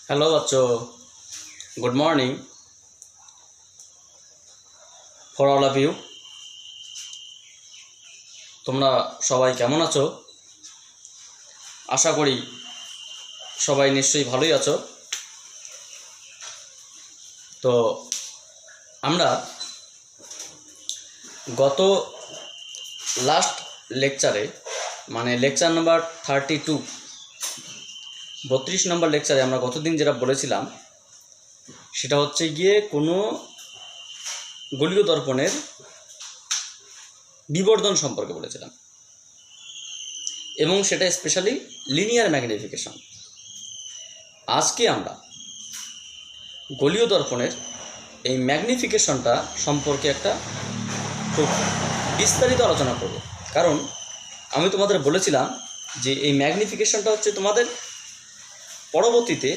Hello बच्चों, good morning for all of you. তোমরা সবাই কেমন আছো? আশা করি সবাই নিশ্চয়ই ভালোই আছো। তো আমরা গত লাস্ট লেকচারে মানে লেকচার নাম্বার 32 32 নম্বর লেকচারে আমরা গতদিন যেটা বলেছিলাম সেটা হচ্ছে গিয়ে কোনো গোলীয় দর্পণের বিবর্ধন সম্পর্কে বলেছিলাম এবং সেটা স্পেশালি লিনিয়ার ম্যাগনিফিকেশন। আজকে আমরা গোলীয় দর্পণের এই ম্যাগনিফিকেশনটা সম্পর্কে একটা খুব বিস্তারিত আলোচনা করব, কারণ আমি তোমাদের বলেছিলাম যে এই ম্যাগনিফিকেশনটা হচ্ছে তোমাদের পরবর্তীতে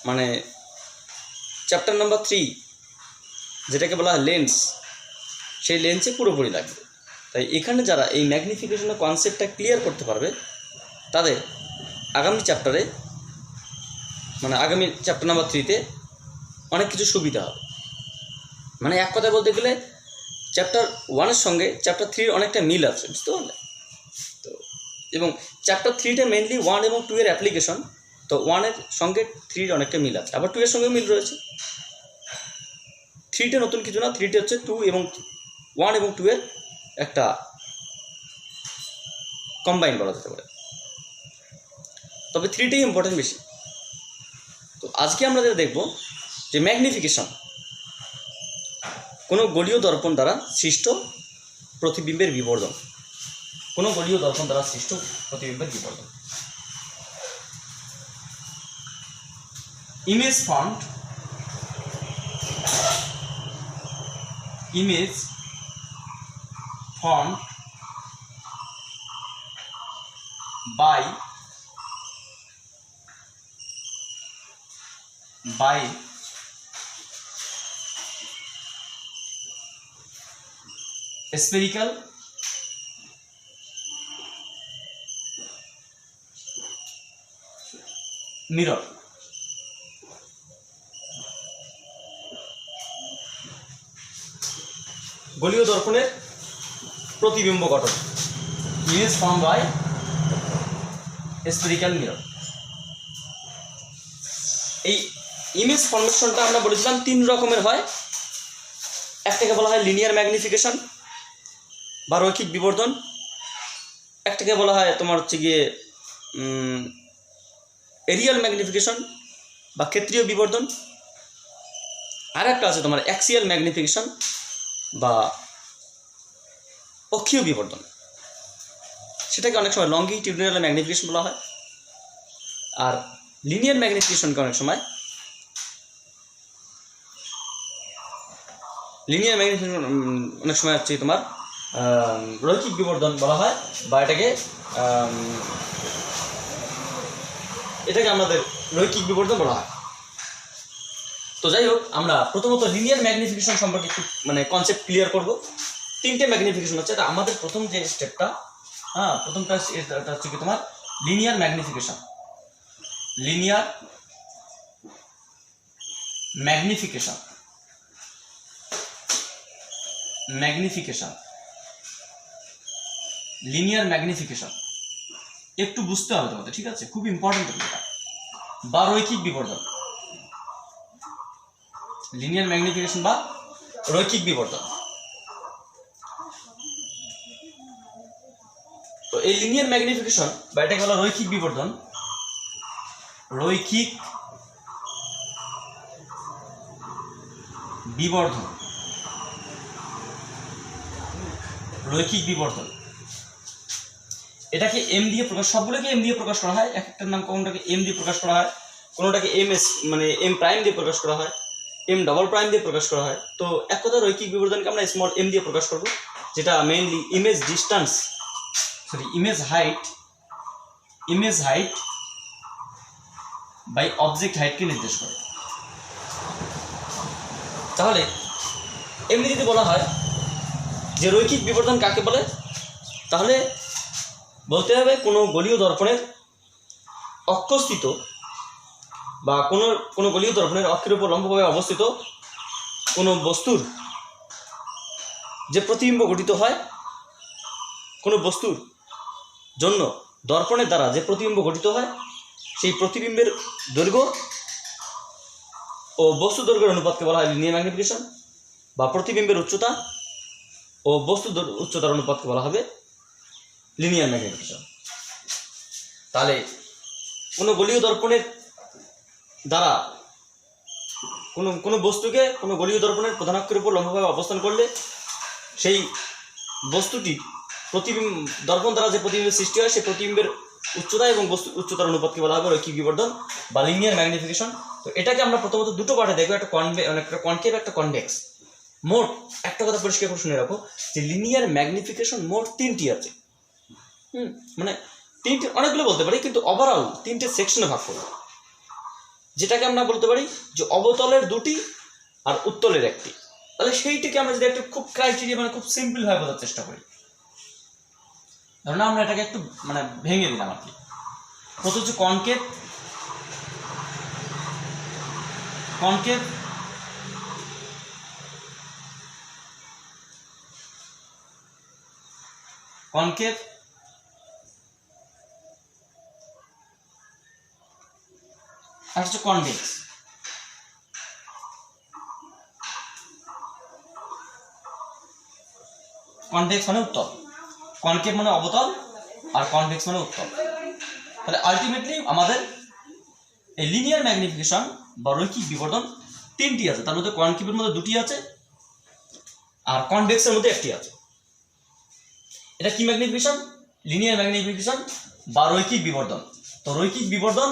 মানে চ্যাপ্টার নাম্বার 3 যেটাকে বলা হয় লেন্স, সেই লেন্সে পুরোপুরি লাগবে। তাই এখানে যারা এই ম্যাগনিফিকেশনের কনসেপ্টটা ক্লিয়ার করতে পারবে তাদের আগামী চ্যাপ্টারে মানে আগামী চ্যাপ্টার নাম্বার 3-তে অনেক কিছু সুবিধা হবে। মানে এক কথা বলতে গেলে চ্যাপ্টার 1-এর সঙ্গে চ্যাপ্টার 3-এর অনেকটা মিল আছে, বুঝতে পারলে? তো এবং চ্যাপ্টার 3-টা মেনলি 1 এবং 2 এর অ্যাপ্লিকেশন, তো 1-এর সঙ্গে 3-এর অনেকটা মিল আছে, আবার 2-এর সঙ্গেও মিল রয়েছে। 3-টা নতুন কিছু না, 3-টা হচ্ছে 2 এবং 1 এবং 2 এর একটা কম্বাইন বলা যেতে পারে, তবে 3টাই ইম্পর্টেন্ট বেশি। তো আজকে আমরা যেটা দেখব যে ম্যাগনিফিকেশন কোনো গোলীয় দর্পণ দ্বারা সৃষ্ট প্রতিবিম্বের বিবর্ধন, কোনো গোলীয় দর্পণ দ্বারা সৃষ্ট প্রতিবিম্বের বিবর্ধন। Image formed by spherical mirror। গোলীয় দর্পণের প্রতিবিম্ব গঠন, image form by spherical mirror. এই ইমেজ ফর্মেশনটা আমরা বলেছিলাম 3 রকমের হয়। একটাকে বলা হয় লিনিয়ার ম্যাগনিফিকেশন বা রৈখিক বিবর্ধন, একটাকে বলা হয় তোমার হচ্ছে গিয়ে এরিয়াল ম্যাগনিফিকেশন বা ক্ষেত্রীয় বিবর্ধন, আর একটা আছে তোমার অ্যাক্সিয়াল ম্যাগনিফিকেশন বা অক্ষীয় বিবর্ধন, সেটাকে অনেক সময় লঙ্গিটিউডিনাল ম্যাগনিফিকেশন বলা হয়। আর লিনিয়ার ম্যাগনিফিকেশনকে অনেক সময় হচ্ছে তোমার রৈখিক বিবর্ধন বলা হয়, বা এটাকে আমাদের রৈখিক বিবর্ধন বলা হয়। তো যাই হোক, আমরা প্রথমত লিনিয়ার ম্যাগনিফিকেশন সম্পর্কে একটু মানে কনসেপ্ট ক্লিয়ার করব। 3টে ম্যাগনিফিকেশন হচ্ছে, এটা আমাদের প্রথম যে স্টেপটা, প্রথমটা হচ্ছে কি তোমার লিনিয়ার ম্যাগনিফিকেশন। লিনিয়ার ম্যাগনিফিকেশন একটু বুঝতে হবে তোমাদের, ঠিক আছে? খুব ইম্পর্টেন্ট এটা। বা রৈখিক বিবর্ধন, লিনিয়ার ম্যাগনিফিকেশন বা রৈখিক বিবর্ধন। তো এই লিনিয়ার ম্যাগনিফিকেশন বা এটাকে বলা রৈখিক বিবর্ধন, রৈখিক বিবর্ধন এটাকে এম দিয়ে প্রকাশ, সবগুলোকে এম দিয়ে প্রকাশ করা হয়। একটার নাম কোনটাকে এম দিয়ে প্রকাশ করা হয়, কোনোটাকে এম এস মানে এম প্রাইম দিয়ে প্রকাশ করা হয়, এম ডবল প্রাইম দিয়ে প্রকাশ করা হয়। তো এক কথা রৈখিক বিবর্ধনকে আমরা স্মল এম দিয়ে প্রকাশ করব, যেটা mainly image height by object হাইটকে নির্দেশ করে। তাহলে এমনি যদি বলা হয় যে রৈখিক বিবর্ধন কাকে বলে, তাহলে বলতে হবে কোনো গোলীয় দর্পণের অক্ষস্থিত বা কোনো গোলীয় দর্পণের অক্ষের উপর লম্বভাবে অবস্থিত কোনো বস্তুর যে প্রতিবিম্ব গঠিত হয়, কোনো বস্তুর জন্য দর্পণের দ্বারা যে প্রতিবিম্ব গঠিত হয়, সেই প্রতিবিম্বের দৈর্ঘ্য ও বস্তু দৈর্ঘ্যের অনুপাতকে বলা হয় লিনিয়ার ম্যাগনিফিকেশন, বা প্রতিবিম্বের উচ্চতা ও বস্তু উচ্চতার অনুপাতকে বলা হবে লিনিয়ার ম্যাগনিফিকেশন। তাহলে কোনো গোলীয় দর্পণের দ্বারা কোনো বস্তুকে কোনো গোলীয় দর্পণের প্রধান অক্ষের উপর লম্বভাবে অবস্থান করলে সেই বস্তুটি দর্পণ দ্বারা যে প্রতিবিম্বের সৃষ্টি হয়, সেই প্রতিবিম্বের উচ্চতা এবং বস্তু উচ্চতার অনুপাতকে বলা হবে রৈখিক বিবর্ধন বা লিনিয়ার ম্যাগনিফিকেশন। তো এটাকে আমরা প্রথমত দুটো পার্টে দেখবো, একটা কনকেভ, একটা কনভেক্স। মোট একটা কথা পরিষ্কার করে শুনে রাখো যে লিনিয়ার ম্যাগনিফিকেশন মোট তিনটি আছে। মানে তিনটে, অনেকগুলো বলতে পারি, কিন্তু ওভারঅল তিনটে সেকশনে ভাগ করবো, যেটাকে আমরা বলতে পারি যে অবতলের দুটি আর উত্তলের একটি। তাহলে সেইটিকে আমরা যদি একটু খুব ক্রাইটেরিয়া মানে খুব সিম্পল ভাবে বোঝার চেষ্টা করি, ধরুন আমরা এটাকে একটু মানে ভেঙে দিলাম আর কি। প্রথম হচ্ছে কনকেভ, কনকেভ কনকেভ আর হচ্ছে কনভেক্স। কনভেক্স মানে উত্তল, কনকেভ মানে অবতল, আর কনভেক্স মানে উত্তল। তাহলে আলটিমেটলি আমাদের এই লিনিয়ার ম্যাগনিফিকেশন বা রৈখিক বিবর্ধন তিনটি আছে, তার মধ্যে কনকেভের মধ্যে দুটি আছে আর কনভেক্সের মধ্যে একটি আছে। এটা কি ম্যাগনিফিকেশন? লিনিয়ার ম্যাগনিফিকেশন বা রৈখিক বিবর্ধন। তো রৈখিক বিবর্ধন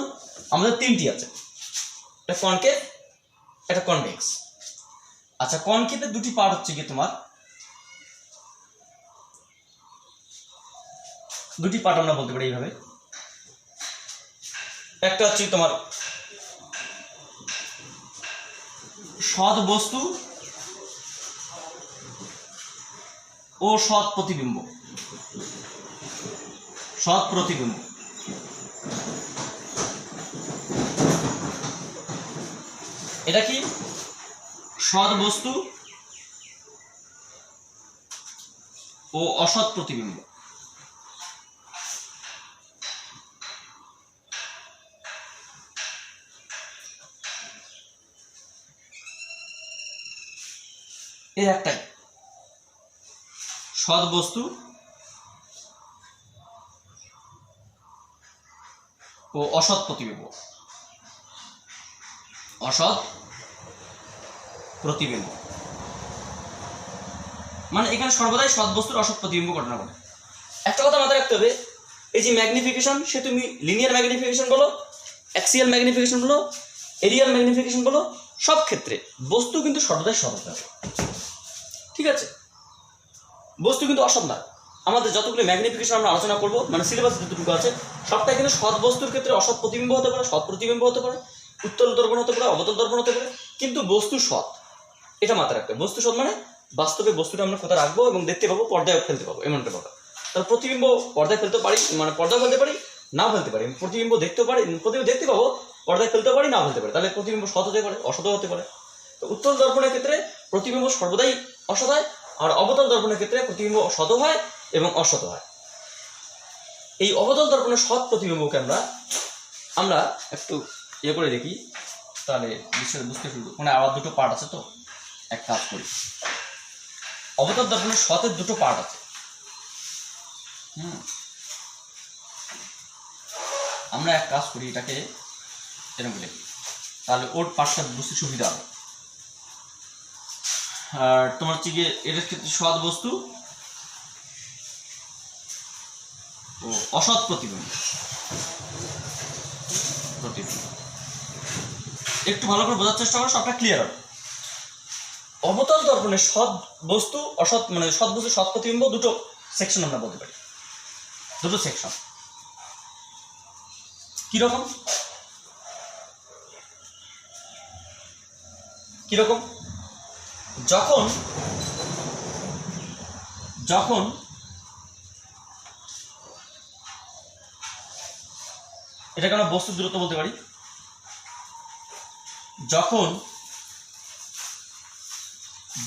আমাদের তিনটি আছে, একটা কনকেভ, একটা কনভেক্স। আচ্ছা, কনকেভের দুটি পার্ট হচ্ছে কি তোমার, দুটি পার্ট আমরা বলতে পারি এইভাবে। একটা হচ্ছে তোমার সৎ বস্তু ও সৎ প্রতিবিম্ব। সৎ প্রতিবিম্ব এটা কি? সৎ বস্তু ও অসৎ প্রতিবিম্ব। এর একটাই সৎ বস্তু ও অসৎ প্রতিবিম্ব। অসৎ প্রতিবিম্ব মানে এখানে সর্বদাই সৎ বস্তুর অসৎ প্রতিবিম্ব ঘটনা ঘটে। একটা কথা মাথায় রাখতে হবে, এই যে ম্যাগনিফিকেশন, সে তুমি লিনিয়ার ম্যাগনিফিকেশন বলো, অ্যাক্সিয়াল ম্যাগনিফিকেশন বলো, এরিয়াল ম্যাগনিফিকেশন বলো, সব ক্ষেত্রে বস্তু কিন্তু সর্বদাই সৎ হতে হবে। ঠিক আছে, বস্তু কিন্তু অসৎ না। আমাদের যতগুলো ম্যাগনিফিকেশন আমরা আলোচনা করবো, মানে সিলেবাসে যতটুকু আছে, সবটাই কিন্তু সৎ বস্তুর ক্ষেত্রে অসৎ প্রতিবিম্ব হতে পারে, সৎ প্রতিবিম্ব হতে পারে, উত্তল দর্পণ হতে পারে, অবতল দর্পণ হতে পারে, কিন্তু বস্তু সৎ। এটা মাথায় রাখতে হবে। বস্তু সৎ মানে বাস্তবে বস্তুটা আমরা কোথায় রাখবো এবং দেখতে পাবো, পর্দায় ফেলতে পাবো, এমন একটা কথা। তাহলে প্রতিবিম্ব পর্দায় ফেলতে পারি, মানে পর্দায় ফেলতে পারি, না ফেলতে পারি। প্রতিবিম্ব দেখতেও পারি, প্রতিবিম্ব দেখতে পাবো, পর্দায় ফেলতে পারি, না ফেলতে পারি। তাহলে প্রতিবিম্ব সৎ হতে পারে, অসৎ হতে পারে। তো উত্তল দর্পণের ক্ষেত্রে প্রতিবিম্ব সর্বদাই অসৎ হয়, আর অবতল দর্পণের ক্ষেত্রে প্রতিবিম্ব সৎ হয় এবং অসৎ হয়। এই অবতল দর্পণের সৎ প্রতিবিম্বকে আমরা একটু ইয়ে করে দেখি, তাহলে বিষয়টা বুঝতে শুরু। মানে আবার দুটো পার্ট আছে, তো এক কাজ করি। অবতল দর্পণের সতের দুটো পার্ট আছে। আমরা এক কাজ করি, এটাকে এরকম লিখি, তাহলে ওর পার্টটা বুঝতে সুবিধা হবে। আর তোমার হচ্ছে গিয়ে এটার ক্ষেত্রে সৎ বস্তু ও অসৎ প্রতিবিম্ব। একটু ভালো করে বোঝার চেষ্টা করো, সবটা ক্লিয়ার হবে। অবতল দর্পণে সৎ বস্তু অসৎ, মানে সৎ বস্তু সৎ প্রতিবিম্ব দুটো সেকশন আমরা বলতে পারি, দুটো সেকশন। কিরকম কিরকম যখন যখন এটাকে আমরা বস্তুর দূরত্ব বলতে পারি। যখন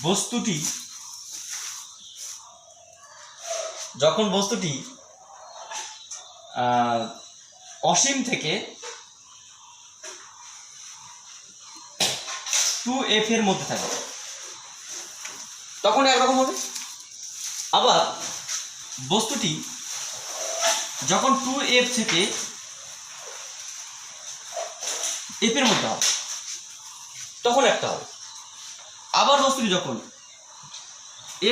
বস্তুটি অসীম থেকে 2f এর মধ্যে থাকে তখন একরকম হবে। আবার বস্তুটি যখন 2f থেকে f এর মধ্যে হবে তখন একটা হবে। আবার বস্তুটি যখন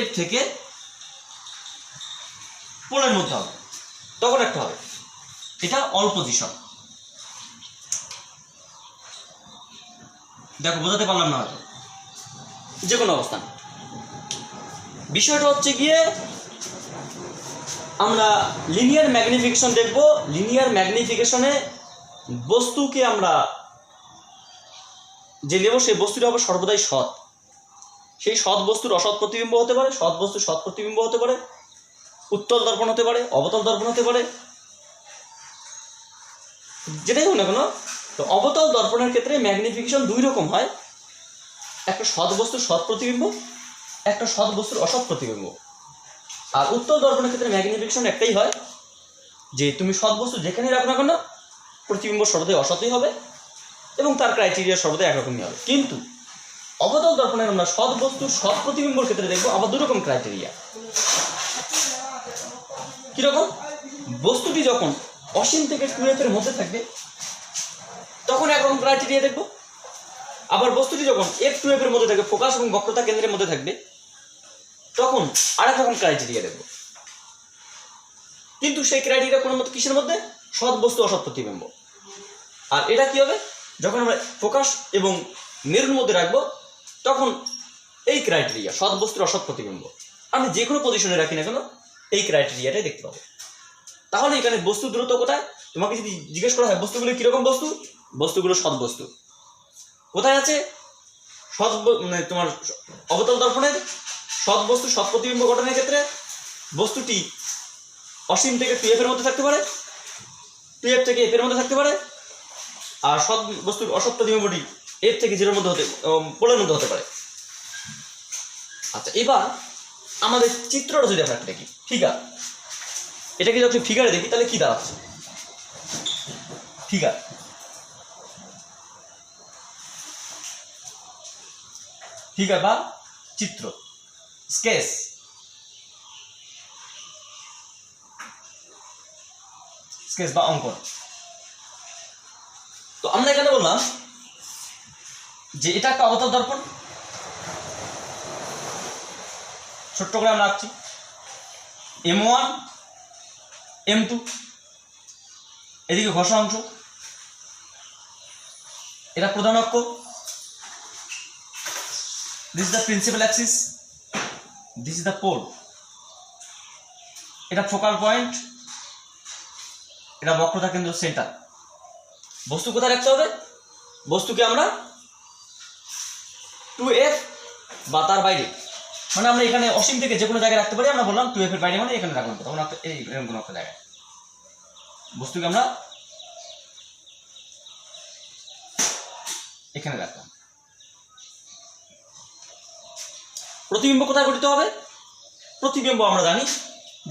f থেকে পোলের মধ্যে হবে তখন একটা হবে। এটা অল পজিশন। দেখো বোঝাতে পারলাম না হয়তো, যে কোনো অবস্থান। বিষয়টা হচ্ছে গিয়ে আমরা লিনিয়ার ম্যাগনিফিকেশন দেখব। লিনিয়ার ম্যাগনিফিকেশনে বস্তুকে আমরা যে নেব সেই বস্তুটা হবে সর্বদাই সৎ। সেই সৎ বস্তুর অসৎ প্রতিবিম্ব হতে পারে, সৎ বস্তুর সৎ প্রতিবিম্ব হতে পারে, উত্তল দর্পণ হতে পারে, অবতল দর্পণ হতে পারে, যেটাই হোক না কেন। তো অবতল দর্পণের ক্ষেত্রে ম্যাগনিফিকেশন দুই রকম হয়, একটা সৎ বস্তুর সৎ প্রতিবিম্ব, একটা সৎ বস্তুর অসৎ প্রতিবিম্ব। আর উত্তল দর্পণের ক্ষেত্রে ম্যাগনিফিকেশন একটাই হয় যে তুমি সৎ বস্তু যেখানেই রাখো না কেন প্রতিবিম্ব সর্বদাই অসৎই হবে এবং তার ক্রাইটেরিয়া সর্বদাই একরকমই হবে। কিন্তু অবতল দর্পণের আমরা সৎ বস্তুর সৎ প্রতিবিম্বর ক্ষেত্রে দেখবো আবার দুরকম ক্রাইটেরিয়া। কিরকম? বস্তুটি যখন অসীম থেকে 2f এর মধ্যে থাকবে তখন একরকম ক্রাইটেরিয়া দেখবো। আবার বস্তুটি যখন f2f এর মধ্যে থাকবে, ফোকাস এবং বক্রতা কেন্দ্রের মধ্যে থাকবে, তখন আরেক রকম ক্রাইটেরিয়া দেখবো। কিন্তু সেই ক্রাইটেরিয়া কোনো মতো কিসের মধ্যে? সৎ বস্তু অসৎ প্রতিবিম্ব। আর এটা কি হবে? যখন আমরা ফোকাস এবং মেরুর মধ্যে রাখবো তখন এই ক্রাইটেরিয়া সৎ বস্তুর অসৎ প্রতিবিম্ব আমি যে কোনো পজিশনে রাখি না কেন এই ক্রাইটেরিয়াটাই দেখতে পাবো। তাহলে এখানে বস্তু দূরত্ব কোথায়? তোমাকে যদি জিজ্ঞেস করা হয় বস্তুগুলো কিরকম বস্তু, বস্তুগুলো সৎ বস্তু। কোথায় আছে? সৎ মানে তোমার অবতল দর্পণের সৎ বস্তু সৎ প্রতিবিম্ব গঠনের ক্ষেত্রে বস্তুটি অসীম থেকে 2f এর মধ্যে থাকতে পারে, 2f থেকে f এর মধ্যে থাকতে পারে, আর সৎ বস্তুর অসৎ প্রতিবিম্বটি f থেকে 0 এর মধ্যে পোলের মধ্যে হতে পারে। আচ্ছা, এবার আমাদের চিত্রটা যদি আমরা একটা দেখি, ফিগার, এটাকে যদি ফিগারে দেখি তাহলে কি দাঁড়াচ্ছে? ফিগার ফিগার বা চিত্র, স্কেচ। স্কেচ বা অঙ্কন। তো আমরা এখানে বললাম যে এটা একটা অবতল দর্পণ, ছোট্ট করে আমরা রাখছি M1 M2, এদিকে ঘষা অংশ, এটা প্রধান অক্ষ, this is the principal axis, this is the pole, এটা ফোকাল পয়েন্ট, এটা বক্রতা কেন্দ্র সেন্টার। বস্তু কোথায় রাখতে হবে? বস্তুকে আমরা 2f বা তার বাইরে, মানে আমরা এখানে অসীম থেকে যে কোনো জায়গায় রাখতে পারি। আমরা বললাম 2f এর বাইরে মানে এখানে রাখবো, তখন এই কোনো একটা জায়গায় বস্তুকে আমরা এখানে রাখলাম। প্রতিবিম্ব কোথায় গঠিত হবে? প্রতিবিম্ব আমরা জানি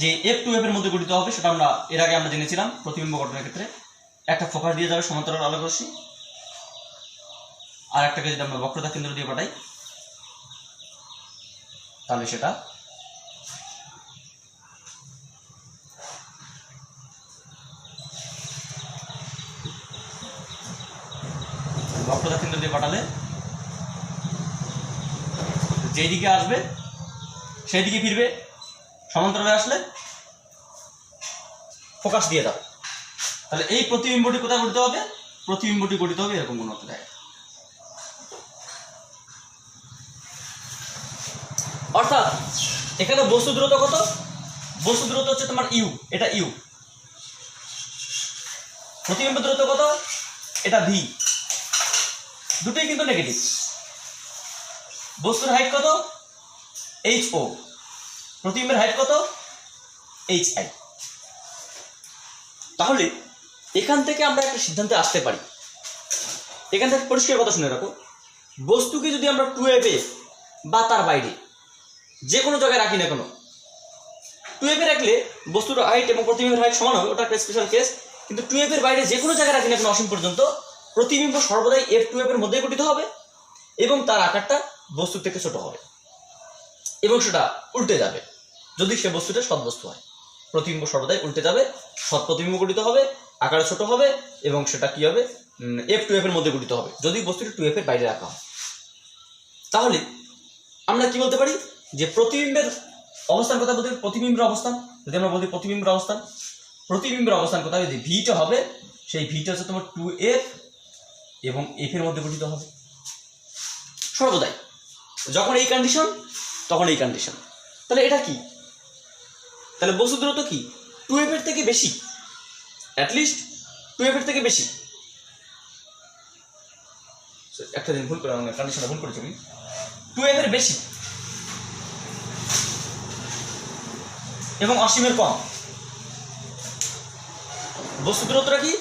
যে f2f এর মধ্যে গঠিত হবে, সেটা আমরা এর আগে আমরা জেনেছিলাম। প্রতিবিম্ব গঠনের ক্ষেত্রে একটা ফোকাস দিয়ে যাবে সমান্তরাল আলোক রশ্মি, আর একটাকে যদি আমরা বক্রতা কেন্দ্র দিয়ে পাঠাই তাহলে সেটা বক্রতা কেন্দ্র দিয়ে পাঠালে যেই দিকে আসবে সেই দিকে ফিরবে, সমান্তরালে আসলে ফোকাস দিয়ে যাবে। তাহলে এই প্রতিবিম্বটি কোথায় গঠিত হবে? প্রতিবিম্বটি গঠিত হবে এরকম কোনো একটা জায়গায়। অর্থাৎ এখানে বস্তু দূরত্ব কত? বস্তু দূরত্ব হচ্ছে তোমার ইউ, এটা ইউ। প্রতিবিম্ব দূরত্ব কত? এটা ভি। দুটোই কিন্তু নেগেটিভ। বস্তুর হাইট কত? HO। প্রতিবিম্বের হাইট কত? HI। তাহলে এখান থেকে আমরা একটা সিদ্ধান্তে আসতে পারি। এখান থেকে পরিষ্কার কথা শুনে রাখো, বস্তুকে যদি আমরা 2f এ বা তার বাইরে যে কোনো জায়গায় রাখি না কেন, 2f এ রাখলে বস্তুর হাইট এবং প্রতিবিম্বের হাইট সমান হবে, ওটা একটা স্পেশাল কেস। কিন্তু 2f এর বাইরে যে কোনো জায়গায় রাখি না কেন অসীম পর্যন্ত, প্রতিবিম্ব সর্বদাই f2f এর মধ্যেই গঠিত হবে এবং তার আকারটা বস্তু থেকে ছোট হবে এবং সেটা উল্টে যাবে যদি সে বস্তুটা সৎ বস্তু হয়। প্রতিবিম্ব সর্বদাই উল্টে যাবে, সৎ প্রতিবিম্ব গঠিত হবে, আকারে ছোট হবে এবং সেটা কি হবে, f2f এর মধ্যে গঠিত হবে যদি বস্তুটি 2f এর বাইরে রাখা হয়। তাহলে আমরা কি বলতে পারি যে প্রতিবিম্বের অবস্থান কথা বলতে, প্রতিবিম্বের অবস্থান যদি আমরা বলি প্রতিবিম্বের অবস্থান কোথায়, যে ভিটা হবে সেই ভিটা হচ্ছে তোমার 2f এবং f এর মধ্যে গঠিত হবে সর্বদাই। যখন এই কন্ডিশন তখন এই কন্ডিশন। তাহলে এটা কি, তাহলে বস্তু দূরত্ব কি 2f এর থেকে বেশি, অ্যাটলিস্ট 2f এর থেকে বেশি। একটা দিন ভুল করে কন্ডিশনটা ভুল করেছি, 2f এর বেশি এবং অসীমের কম। বস্তু দূরত্বটা কি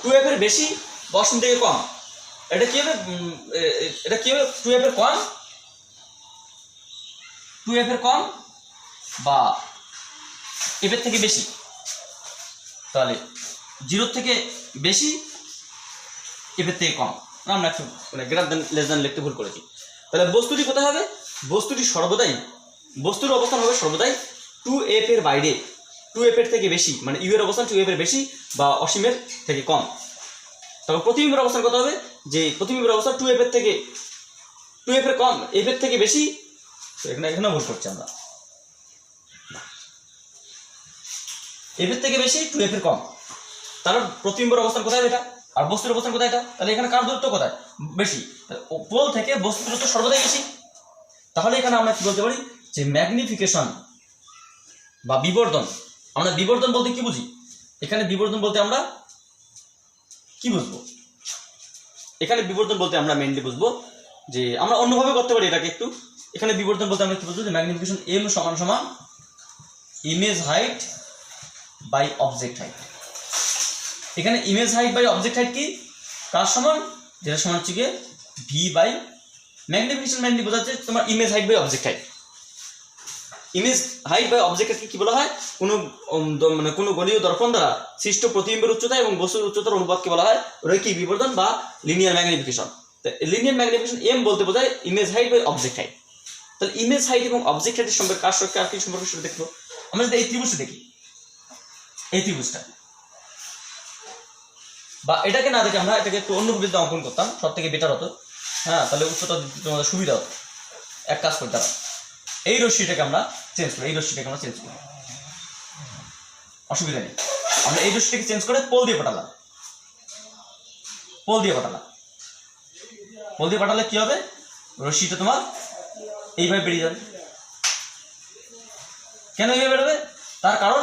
2f এর বেশি বা অসীম থেকে কম। এটা কি হবে, 2f এর কম, 2f এর কম বা f এর থেকে বেশি। তাহলে 0 থেকে বেশি, f এর থেকে কম। আমরা একটু গ্রেটার দেন লেস দেন লিখতে ভুল করেছি। তাহলে বস্তুটি কোথায় হবে, বস্তুটি সর্বদাই, বস্তুর অবস্থান হবে সর্বদাই 2f এর বাইরে, 2f এর থেকে বেশি, মানে ইউ এর অবস্থান 2f এর বেশি বা অসীমের থেকে কম। তবে প্রতিবিম্বের অবস্থান কত হবে, যে প্রতিবিম্বের অবস্থান 2f এর থেকে, 2f এর কম, f এর থেকে বেশি। তো এখানে ভুল করছি আমরা, f এর থেকে বেশি 2f এর কম। তাহলে প্রতিবিম্বের অবস্থান কোথায় এটা, আর বস্তুর অবস্থান কোথায় এটা। তাহলে এখানে কার দূরত্ব কোথায় বেশি, পোল থেকে বস্তুর দূরত্ব সর্বদাই বেশি। তাহলে এখানে আমরা কি বলতে পারি যে ম্যাগনিফিকেশন বা বিবর্ধন, আমরা বিবর্ধন বলতে কি বুঝি, এখানে বিবর্ধন বলতে আমরা কি বুঝবো, এখানে বিবর্ধন বলতে আমরা মেইনলি বুঝবো যে আমরা অন্যভাবে করতে পারি এটাকে একটু। এখানে বিবর্ধন বলতে আমরা কি বুঝবো, যে ম্যাগনিফিকেশন m সমান সমান image height by object height. এখানে image height by object height কি কার সমান, যেটা সমান হচ্ছে গিয়ে v বাই ম্যাগনিফিকেশন, মেইনলি বোঝাচ্ছে তোমার image height by object height. Image height by object হাইটকে কি বলা হয়, কোনো গলীয় দর্পণ দ্বারা সৃষ্ট প্রতিবিম্বের উচ্চতা এবং বস্তুর উচ্চতার অনুপাতকে বলা হয় রৈখিক বিবর্ধন বা linear magnification. Linear magnification m বলতে বোঝায় image height by object height. তাহলে ইমেজ হাইট এবং অবজেক্ট হাইটের সম্পর্কে কার সঙ্গে আর কি সম্পর্ক সেটা দেখবো। আমরা যদি এই ত্রিভুজটা দেখি, এই ত্রিভুজটা, বা এটাকে না দেখে আমরা এটাকে একটু অন্যভাবে অঙ্কন করতাম, সব থেকে বেটার হতো। হ্যাঁ, তাহলে উচ্চতা দিতে তোমাদের সুবিধা হতো। এক কাজ করতে হবে, এই রশ্মিটাকে আমরা চেঞ্জ করি, অসুবিধা নেই। আমরা এই রশ্মিটাকে চেঞ্জ করে পোল দিয়ে পাঠালাম, পোল দিয়ে পাঠালে কি হবে, রশ্মিটা তোমার এইভাবে বেরিয়ে যাবে। কেন এইভাবে বেরোবে, তার কারণ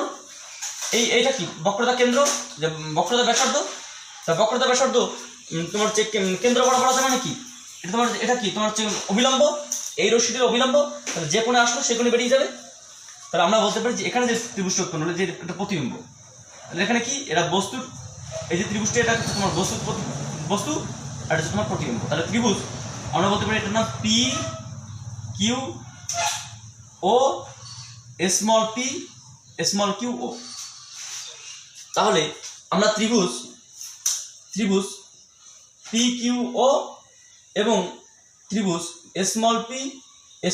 এইটা কি বক্রতা কেন্দ্র, যে বক্রতা ব্যাসার্ধ, তা বক্রতা ব্যাসার্ধ তোমার হচ্ছে কেন্দ্র বরাবর আছে, মানে কি এটা তোমার, এটা কি তোমার হচ্ছে অবিলম্ব, এই রশ্মিটির অবিলম্ব। তাহলে যে কোণে আসলো সে কোণে বেরিয়ে যাবে। তাহলে আমরা বলতে পারি যে এখানে যে ত্রিভুজটা উৎপন্ন হলো, যে এটা প্রতিবিম্ব, তাহলে এখানে কি এটা বস্তুর, এই যে ত্রিভুজটা এটা হচ্ছে তোমার বস্তু আর এটা হচ্ছে তোমার প্রতিবিম্ব। তাহলে ত্রিভুজ আমরা বলতে পারি এটার নাম পি কিউ ও স্মল কিউ ও। তাহলে আমরা ত্রিভুজ পি কিউ ও এবং ত্রিভুজ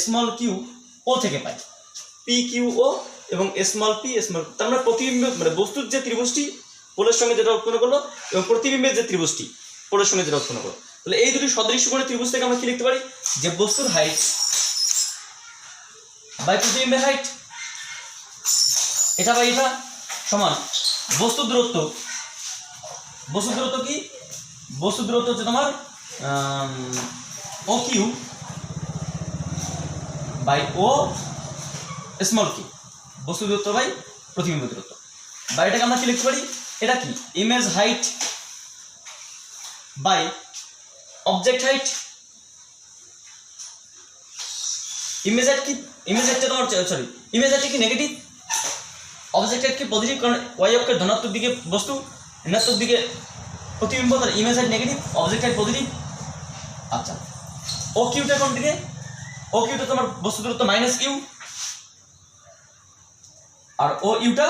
স্মল কিউ ও থেকে পাই, পি কিউ ও এবং স্মল পি স্মল। তার মানে প্রতিবিম্ব, মানে বস্তুর যে ত্রিভুজটি পোলের সঙ্গে যেটা উৎপন্ন করলো এবং প্রতিবিম্বের যে ত্রিভুজটি পোলের সঙ্গে যেটা উৎপন্ন করলো, তাহলে এই দুটি সদৃশ্য করে ত্রিভুজ থেকে আমরা কি লিখতে পারি, যে বস্তুর হাইট বাই প্রতিবিম্বের হাইট, এটা বাই এটা সমান বস্তুর দূরত্ব। বস্তুর দূরত্ব কি, বস্তুর দূরত্ব হচ্ছে তোমার O Q by O small Q, বস্তু দূরত্ব বাই প্রতিবিম্ব দূরত্ব। বা এটাকে আমরা কি লিখতে পারি, এটা কি image height by object height. Image height কি, ইমেজ হাইটটা তোমার সরি ইমেজ হাইট কি নেগেটিভ, অবজেক্ট হাইট কি পজিটিভ, কারণ ওয়াই অক্ষের ধনাত্মক দিকে বস্তু, ঋণাত্মক দিকে প্রতিবিম্ব, তার image height negative, object height positive. আচ্ছা, ও কিউটা কোন দিকে, ও কিউটা তোমার বস্তু দূরত্ব মাইনাস কিউ, আর ও ইউটা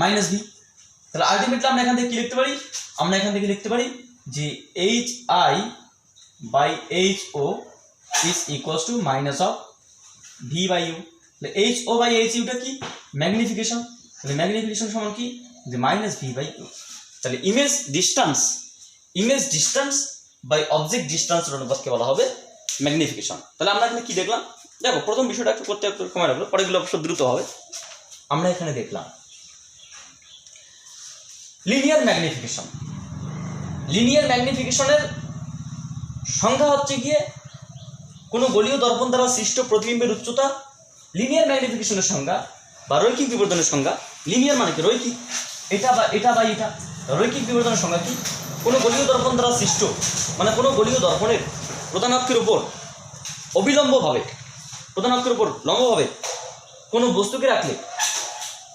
মাইনাস ভি। তাহলে আলটিমেটলি আমরা এখান থেকে কি লিখতে পারি, আমরা এখান থেকে লিখতে পারি যে H I by H O is equals to minus of V by you. তাহলে এইচ ও বাই এইচ ইউটা কি, ম্যাগনিফিকেশন। তাহলে ম্যাগনিফিকেশন সমান কি, যে মাইনাস ভি বাই ইউ। তাহলে ইমেজ ডিস্টেন্স বাই অবজেক্ট ডিস্টেন্সের অনুপাতকে বলা হবে ম্যাগনিফিকেশন। তাহলে আমরা এখানে কি দেখলাম, দেখো প্রথম বিষয়টা একটু করতে একটু সময় লাগলো, পরেগুলো অবশ্য দ্রুত হবে। আমরা এখানে দেখলাম লিনিয়ার ম্যাগনিফিকেশন। লিনিয়ার ম্যাগনিফিকেশনের সংজ্ঞা হচ্ছে গিয়ে কোনো গলীয় দর্পণ দ্বারা সৃষ্ট প্রতিবিম্বের উচ্চতা। লিনিয়ার ম্যাগনিফিকেশনের সংজ্ঞা বা রৈখিক বিবর্ধনের সংজ্ঞা, লিনিয়ার মানে কি রৈখিক, এটা বা এটা বা এটা। রৈখিক বিবর্ধনের সংজ্ঞা কি, কোনো গলীয় দর্পণ দ্বারা সৃষ্ট, মানে কোনো গলীয় দর্পণের প্রধান অক্ষের উপর অবিলম্বভাবে, প্রধান অক্ষের উপর লম্বভাবে কোনো বস্তুকে রাখলে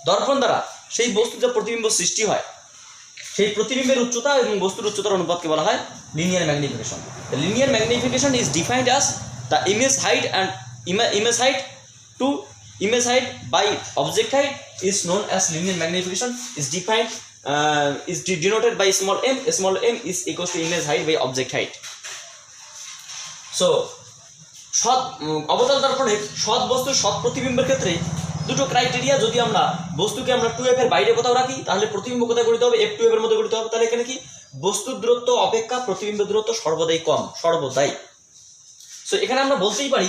দর্পণ দ্বারা সেই বস্তুতে প্রতিবিম্ব সৃষ্টি হয়, সেই প্রতিবিম্বের উচ্চতা এবং বস্তুর উচ্চতার অনুপাতকে বলা হয় linear magnification. The linear magnification is defined as the image height and image height by object height is known as linear magnification, is defined is denoted by small m. Small m is equals to image height by object height. So সৎ অবতল দর্পণের সৎ বস্তুর সৎ প্রতিবিম্বের ক্ষেত্রে দুটো criteria, যদি আমরা বস্তুকে আমরা 2f এর বাইরে কোথাও রাখি তাহলে প্রতিবিম্ব কোথায় গঠিত হবে, f2f এর মধ্যে গঠিত হবে। তাহলে এখানে কি, বস্তুর দূরত্ব অপেক্ষা প্রতিবিম্বের দূরত্ব সর্বদাই কম, সর্বদাই। সো এখানে আমরা বলতেই পারি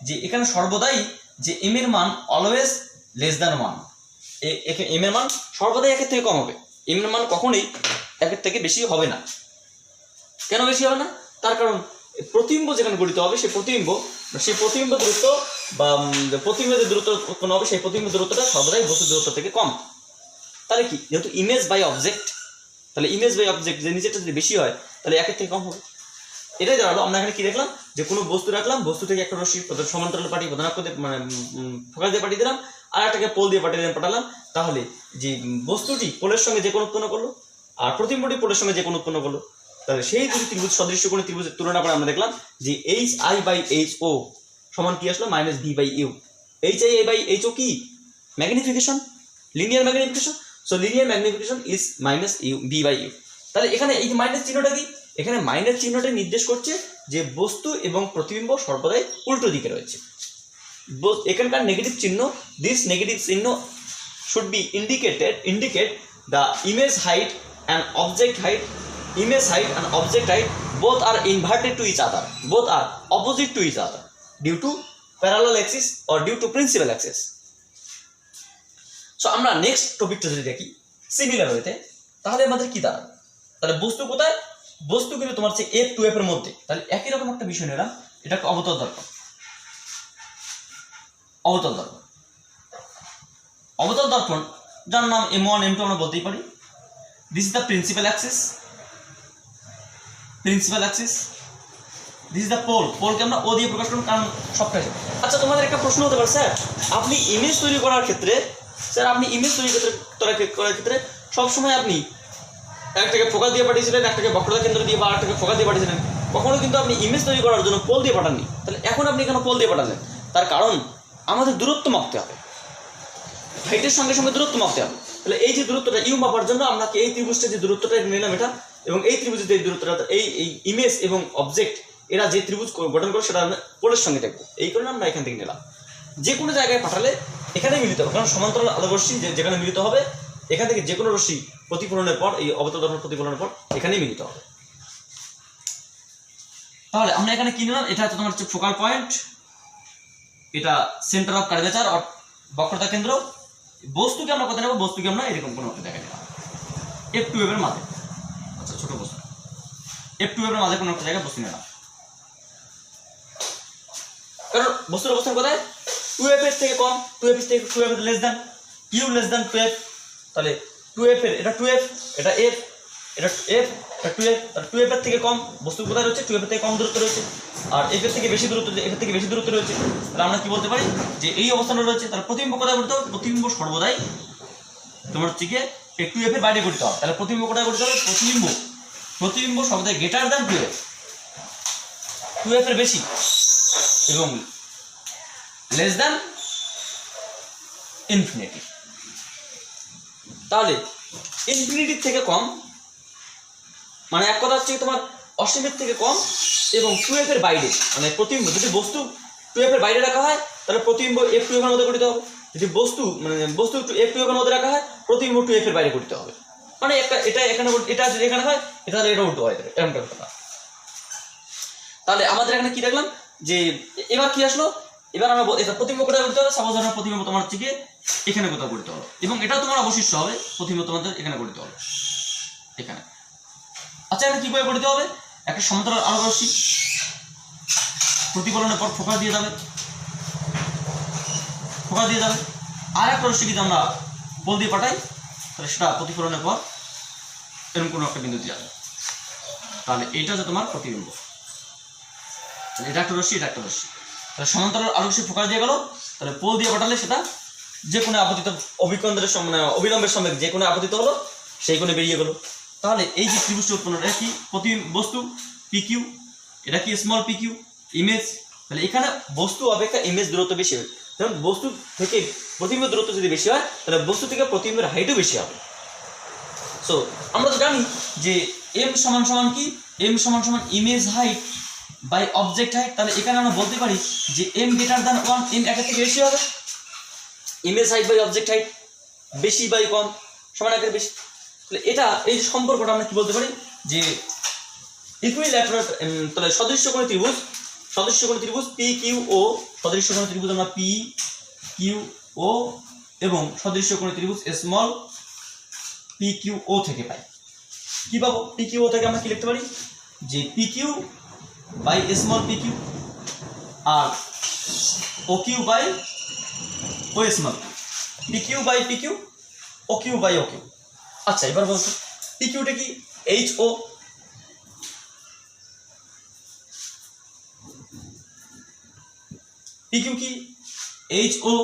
যে এখানে সর্বদাই যে m এর মান অলওয়েজ লেস দ্যান 1, m এর মান সর্বদাই 1 এর থেকে কম হবে। m এর মান কখনোই 1 এর থেকে বেশি হবে না। কেন বেশি হবে না, তার কারণ প্রতিবিম্ব যেখানে গঠিত হবে সেই প্রতিবিম্ব দূরত্ব বা প্রতিবিম্বের দূরত্ব উৎপন্ন হবে, সেই প্রতিবিম্ব দূরত্বটা সর্বদাই বস্তুর দূরত্ব থেকে কম। তাহলে কি, যেহেতু ইমেজ বাই অবজেক্ট, তাহলে ইমেজ বাই অবজেক্ট যে নিচেটা যদি বেশি হয় তাহলে 1 এর থেকে কম হবে। এটাই দাঁড়ালো। আমরা এখানে কি দেখলাম, যে কোনো বস্তু রাখলাম, বস্তু থেকে একটা রশ্মি সমান্তরাল পাঠিয়ে প্রধান অক্ষ দিয়ে মানে ফোকাস দিয়ে পাঠিয়ে দিলাম, আর একটাকে পোল দিয়ে পাঠালাম, তাহলে যে বস্তুটি পোলের সঙ্গে যে কোনো উৎপন্ন করলো আর প্রতিবিম্বটি পোলের সঙ্গে যে কোনো উৎপন্ন করলো, তাহলে সেই দুটি ত্রিভুজ সদৃশ্য কোনো ত্রিভুজের তুলনা করে আমরা দেখলাম যে H I by H O সমান কি আসলো, minus V by U. H I by H O কি, magnification, linear magnification. So linear magnification is minus U V by you. তাহলে এখানে এই মাইনাস চিহ্নটা কি, এখানে মাইনাস চিহ্নটা নির্দেশ করছে যে বস্তু এবং প্রতিবিম্ব সর্বদাই উল্টো দিকে রয়েছে। এখানকার নেগেটিভ চিহ্ন, দিস নেগেটিভ চিহ্ন should be indicate the image height and object height both are inverted to each other, both are opposite to each other due to parallel axis or due to principal axis. So আমরা next টপিকটা যদি দেখি similar ওয়েতে, তাহলে আমাদের কি দাঁড়াবে, তাহলে বস্তু কোথায়, বস্তু কিন্তু তোমার হচ্ছে f2f এর মধ্যে। তাহলে একই রকম একটা বিষয় নিলাম, এটা একটা অবতল দর্পণ, অবতল দর্পণ যার নাম m1 m2 আমরা বলতেই পারি। This is the principal axis, this is the পোলকে আমরা ও দিয়ে প্রকাশ করব, কারণ সবটাই। আচ্ছা, তোমাদের একটা প্রশ্ন হতে পারে, স্যার আপনি ইমেজ তৈরি করার ক্ষেত্রে সবসময় আপনি একটাকে ফোকাস দিয়ে পাঠিয়েছিলেন, একটাকে বক্রতা কেন্দ্র দিয়ে বা একটাকে ফোকাস দিয়ে পাঠিয়েছিলেন, কখনো কিন্তু আপনি ইমেজ তৈরি করার জন্য পোল দিয়ে পাঠাননি। তাহলে এখন আপনি কেন পোল দিয়ে পাঠালেন, তার কারণ আমাদের দূরত্ব মাপতে হবে, হাইটের সঙ্গে সঙ্গে দূরত্ব মাপতে হবে। তাহলে এই যে দূরত্বটা ইউ মাপার জন্য আমরা এই ত্রিভুজটা যে দূরত্বটা নিলাম এটা, এবং এই ত্রিভুজের যে দূরত্বটা, এই ইমেজ এবং অবজেক্ট এরা যে ত্রিভুজ গঠন করে সেটা আমরা পোলের সঙ্গে দেখবো, এই কারণে আমরা এখান থেকে নিলাম। যে কোনো জায়গায় পাঠালে এখানেই মিলিত হবে, কারণ সমান্তরাল আলোক রশ্মি যেখানে মিলিত হবে, এখান থেকে যে কোনো রশ্মি প্রতিফলনের পর, এই অবতল দর্পণ প্রতিফলনের পর এখানেই মিলিত হবে। তাহলে আমরা এখানে কি নিলাম, এটা হচ্ছে তোমার হচ্ছে ফোকাল পয়েন্ট, এটা সেন্টার অফ কার্ভেচার অর বক্রতা কেন্দ্র। বস্তুকে আমরা কোথায় নেব, বস্তুকে আমরা এরকম কোনো একটা জায়গায় নিলাম f2f এর মাঝে, আচ্ছা ছোট বস্তু f2f এর মাঝে কোনো একটা জায়গায় বস্তু নিলাম, কারণ বস্তুর অবস্থান কোথায়, 2f এর থেকে কম, 2f এর less than, u less than 2f। তাহলে 2f এর এটা 2f, এটা f, এটা f, এটা 2f, আর 2f এর থেকে কম বস্তু কোথায় রয়েছে, 2f এর থেকে কম দূরত্ব রয়েছে, আর f এর থেকে বেশি দূরত্ব, f এর থেকে বেশি দূরত্ব রয়েছে। তাহলে আমরা কি বলতে পারি যে এই অবস্থানে রয়েছে। তাহলে প্রতিবিম্ব কোথায় গঠিত হবে, প্রতিবিম্ব সর্বদাই তোমার হচ্ছে গিয়ে 2f এর বাইরে গঠিত হবে। তাহলে প্রতিবিম্ব কোথায় গঠিত হবে, প্রতিবিম্ব সর্বদাই গ্রেটার দ্যান 2f। 2f এর বেশি এবং লেস দ্যান ইনফিনিটি। তাহলে ইনফিনিটির থেকে কম মানে এক কথা হচ্ছে তোমার অসীমের থেকে কম এবং 2f এর বাইরে মানে প্রতিবিম্ব যদি বস্তু 2f এর বাইরে রাখা হয় তাহলে প্রতিবিম্ব f2f এর মধ্যে গঠিত হবে, যদি বস্তু f2f এর মধ্যে রাখা হয় প্রতিবিম্ব 2f এর বাইরে গঠিত হবে। মানে একটা এটা এখানে এটা যদি এখানে হয় এটা তাহলে এটা উল্টো হয়, এরকমটা কথা। তাহলে আমাদের এখানে কি দেখলাম যে এবার কি আসলো, এবার আমরা এটা প্রতিবিম্ব কোথায় করতে হবে, সাপোজ আমরা প্রতিবিম্ব তোমার হচ্ছে গিয়ে এখানে কোথাও করতে হবে এবং এটা তোমার অবশিষ্ট হবে প্রতিবিম্ব তোমাদের এখানে করতে হবে এখানে। আচ্ছা এটা কি করে করতে হবে, একটা সমান্তরাল আলোক রশ্মি প্রতিফলনের পর ফোকাস দিয়ে যাবে, আর একটা রশ্মি যদি আমরা বল দিয়ে পাঠাই তাহলে সেটা প্রতিফলনের পর এরকম কোনো একটা বিন্দুতে যাবে। তাহলে এইটা হচ্ছে তোমার প্রতিবিম্ব, এটা একটা রশ্মি, এটা একটা রশ্মি। তাহলে সমান্তরাল আলোক রশ্মি ফোকাস দিয়ে গেল, তাহলে পোল দিয়ে পাঠালে সেটা যে কোনো আপতিত অভিকেন্দ্রের মানে অবিলম্বের সঙ্গে যে কোনো আপতিত হলো সেই কোণে বেরিয়ে গেল। তাহলে এই যে ত্রিভুজটি উৎপন্ন এটা কি বস্তু PQ, এটা কি স্মল PQ ইমেজ। তাহলে এখানে বস্তু অপেক্ষা ইমেজ দূরত্ব বেশি হয়, কারণ বস্তু থেকে প্রতিবিম্ব দূরত্ব যদি বেশি হয় তাহলে বস্তু থেকে প্রতিবিম্বের হাইটও বেশি হবে। সো আমরা তো জানি যে m সমান সমান কি, m সমান সমান image height by object height. তাহলে এখানে আমরা বলতে পারি যে m গ্রেটার দ্যান 1, m একের থেকে বেশি হবে, image height by object height বেশি বাই কম সমান একের বেশি। তাহলে এটা এই সম্পর্কটা আমরা কি বলতে পারি যে ইকুইল্যাটারাল, তাহলে সদৃশ্যকোণী ত্রিভুজ PQO, সদৃশ্যকোণী ত্রিভুজ আমরা PQO এবং সদৃশ্যকোণী ত্রিভুজ স্মল PQO থেকে পাই। কি পাবো, PQO থেকে আমরা কি লিখতে পারি যে PQ বাই স্মল PQ আর OQ by O small PQ by PQ, OQ by OQ। আচ্ছা এবার বলছো PQটা কি, HO, PQ কি HO,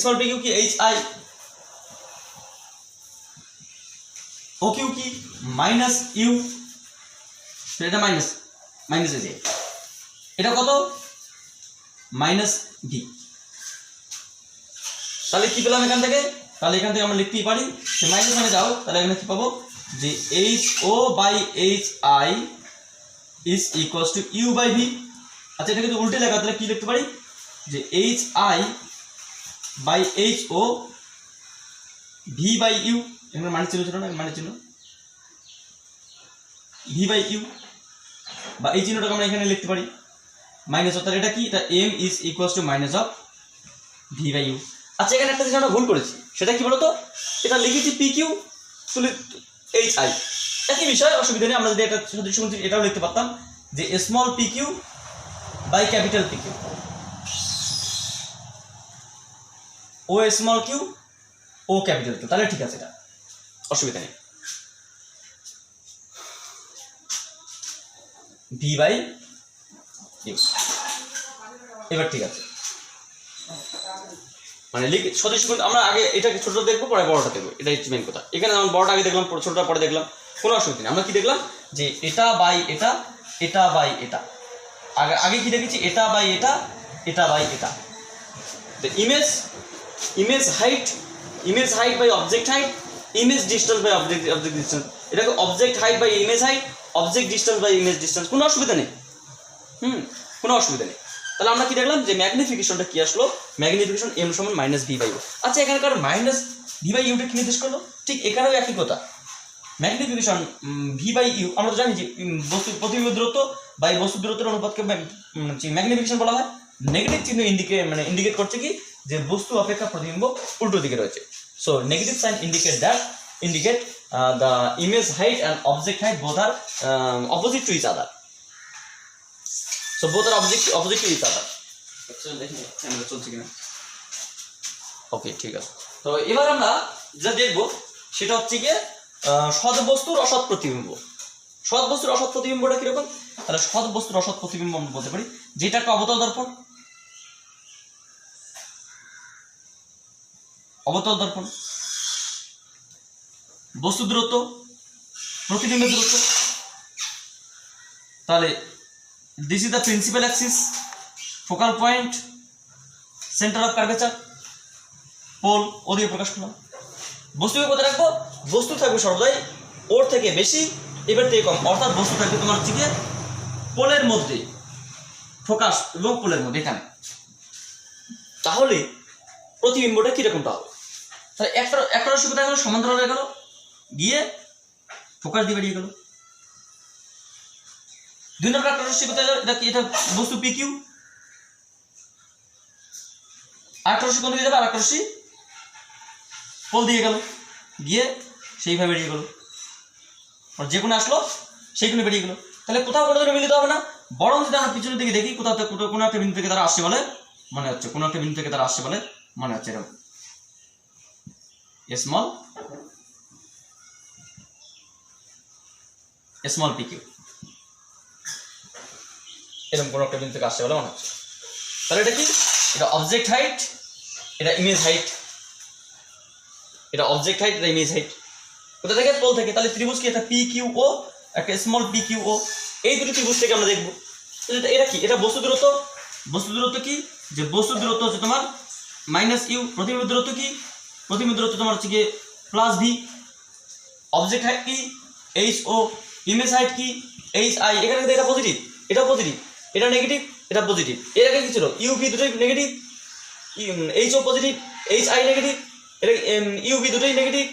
স্মল PQ কি HI, OQ কি মাইনাস ইউ, এটা মাইনাস আছে, এটা কত মাইনাস ভি। তাহলে কি পেলাম এখান থেকে, তাহলে এখান থেকে আমরা লিখতেই পারি যে মাইনাস মানে যাও, তাহলে এখানে কি পাবো যে HO by HI is equals to u by v. আচ্ছা এটা কিন্তু উল্টে লেখা, তাহলে কি লিখতে পারি যে HI by HO v by you, এখানে মানে চিহ্ন ছিল না, মানে চিহ্ন ভি বাই ইউ, বা এই চিহ্নটাকে আমরা এখানে লিখতে পারি মাইনাস, তাহলে এটা কি, এটা m is equals to minus of V by u. আচ্ছা এখানে একটা জিনিস আমরা ভুল করেছি, সেটা কি বলতো, এটা লিখেছি PQ HI, একই বিষয়, অসুবিধা নেই। আমরা যদি এটা সদৃশ্যকোণ এটাও লিখতে পারতাম যে small PQ by capital PQ, ও স্মল Q ও ক্যাপিটাল Q, তাহলে ঠিক আছে, এটা অসুবিধা নেই। ভি বাই ইউ, এবার ঠিক আছে। মানে সদৃশ্যকোণ আমরা আগে এটাকে ছোটটা দেখবো পরে বড়টা দেখবো, এটাই মেন কথা। এখানে আমরা বড়টা আগে দেখলাম ছোটটা পরে দেখলাম, কোনো অসুবিধা নেই। আমরা কি দেখলাম যে এটা বাই এটা, এটা বাই এটা, আগে কি দেখেছি এটা বাই এটা, এটা বাই এটা। Image height by object height, image distance by object distance, এটাকে object height by image height, object distance by image distance, কোনো অসুবিধা নেই, কোনো অসুবিধা নেই। তাহলে আমরা কি দেখলাম যে ম্যাগনিফিকেশনটা কি আসলো, ম্যাগনিফিকেশন m সমান মাইনাস ভি বাই ইউ। আচ্ছা এখানকার মাইনাস ভি বাই ইউটা কি নির্দেশ করলো, ঠিক এখানেও একই কথা, ম্যাগনিফিকেশন ভি বাই ইউ। আমরা তো জানি যে বস্তু প্রতিবিম্ব দূরত্ব বাই বস্তু দূরত্বের অনুপাতকে ম্যাগনিফিকেশন বলা হয়। নেগেটিভ চিহ্ন ইন্ডিকেট করছে কি যে বস্তু অপেক্ষা প্রতিবিম্ব উল্টো দিকে রয়েছে। So negative sign indicate the image height and object height both are opposite to each other. So both are opposite to each other. দেখি ক্যামেরা চলছে কিনা। ওকে ঠিক আছে। তো এবার আমরা যা দেখব সেটা হচ্ছে গিয়ে সৎ বস্তুর অসৎ প্রতিবিম্ব। সৎ বস্তুর অসৎ প্রতিবিম্বটা কিরকম, তাহলে সৎ বস্তুর অসৎ প্রতিবিম্ব আমরা বলতে পারি যেটা একটা অবতল দর্পণ, বস্তু দূরত্ব প্রতিবিম্বের দূরত্ব। তাহলে this is the principal axis, focal point, centre of curvature, pole O দিয়ে প্রকাশ করলাম। বস্তুকে কোথায় রাখবো? বস্তু থাকবে সর্বদাই ওর থেকে বেশি এবার থেকে কম, অর্থাৎ বস্তু থাকবে তোমার হচ্ছে গিয়ে পোলের মধ্যে, ফোকাস এবং পোলের মধ্যে এখানে। তাহলে প্রতিবিম্বটা কিরকমটা হবে? তাহলে একটা রশ্মি কোথায় গেল? সমান্তরাল হয়ে গেল, গিয়ে ফোকাস দিয়ে বেরিয়ে গেল। দুই নম্বর একটা রশ্মি কোথায় গেল? এটা কি? এটা বস্তু পি কিউ। আরেকটা রশ্মি কোন দিকে যাবে? আরেকটা রশ্মি পোল দিয়ে গেল, গিয়ে সেইভাবে বেরিয়ে গেল, আর যে কোনো আসলো সেইখানে বেরিয়ে গেল। তাহলে কোথাও কোনো মিলিত হবে না, বরং যদি আমরা পিছনের দিকে দেখি কোথাও কোনো একটা বিন্দু থেকে তারা আসছে বলে মনে হচ্ছে, কোনো একটা বিন্দু থেকে তারা আসছে বলে মনে হচ্ছে। এরকম স্মল পি কিউ, এরকম কোনো একটা বিন্দু থেকে আসছে বলে মনে হচ্ছে। তাহলে এটা কি? এটা অবজেক্ট হাইট, এটা ইমেজ হাইট। এটা অবজেক্ট হাইট, এটা ইমেজ হাইট। কোথা থেকে? পোল থেকে। তাহলে ত্রিভুজ কি? এটা পি কিউ ও, একটা স্মল পি কিউ ও, এই দুটো ত্রিভুজ থেকে আমরা দেখবো। এটা কি? এটা বস্তু দূরত্ব। বস্তু দূরত্ব কি? যে বস্তু দূরত্ব হচ্ছে তোমার মাইনাস ইউ। প্রতিবিম্ব দূরত্ব কি? প্রতিবিম্ব দূরত্ব তোমার হচ্ছে গিয়ে প্লাস ভি। অবজেক্ট হাইট কি? H O. ইমেজ হাইট কি? H I. এখানে কিন্তু এটা পজিটিভ, এটা পজিটিভ, এটা নেগেটিভ, এটা পজিটিভ। এর আগে কি ছিল? ইউ ভি দুটোই negative, H O positive, H I negative. এটা ইউ ভি দুটোই negative,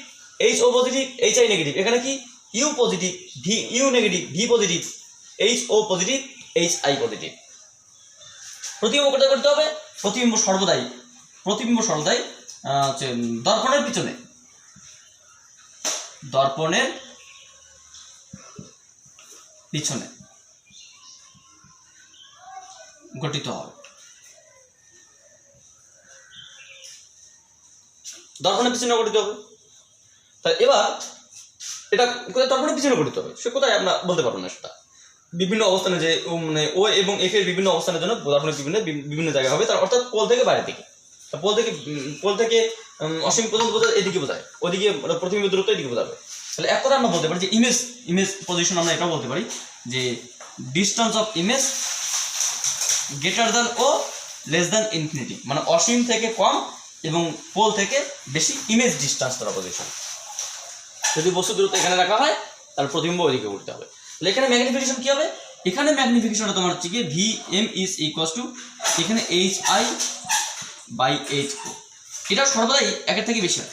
H O positive, H I negative. এখানে কি? U positive, v, u negative, v positive, H O positive, H I positive. প্রতিবিম্ব কোথায় করতে হবে? প্রতিবিম্ব সর্বদাই হচ্ছে দর্পণের পিছনে, দর্পণের পিছনে গঠিত হবে। দর্পণের পিছনে গঠিত হবে। তাহলে এবার এটা কোথায় দর্পণের পিছনে গঠিত হবে? সে কোথায় আমরা বলতে পারবো না। সেটা বিভিন্ন অবস্থানে, যে মানে ও এবং এফ এর বিভিন্ন অবস্থানের জন্য দর্পণের বিভিন্ন জায়গা হবে। তার অর্থাৎ পোল থেকে বাইরের দিকে। পোল থেকে অসীম পর্যন্ত বোঝায় এদিকে বোঝায়, ওদিকে প্রতিবিম্ব দূরত্ব এদিকে বোঝাবে। তাহলে এক কথা আমরা বলতে পারি যে ইমেজ পজিশন আমরা এটাও বলতে পারি যে distance of image greater than O less than infinity, মানে অসীম থেকে কম এবং পোল থেকে বেশি ইমেজ ডিস্টেন্স তার পজিশন। যদি বস্তু দূরত্ব এখানে রাখা হয় তাহলে প্রতিবিম্ব ওইদিকে উঠতে হবে। তাহলে এখানে ম্যাগনিফিকেশন কি হবে? এখানে ম্যাগনিফিকেশনটা তোমার হচ্ছে কি V M is equals to এখানে H I by H O. এটা সর্বদাই একের থেকে বেশি হয়,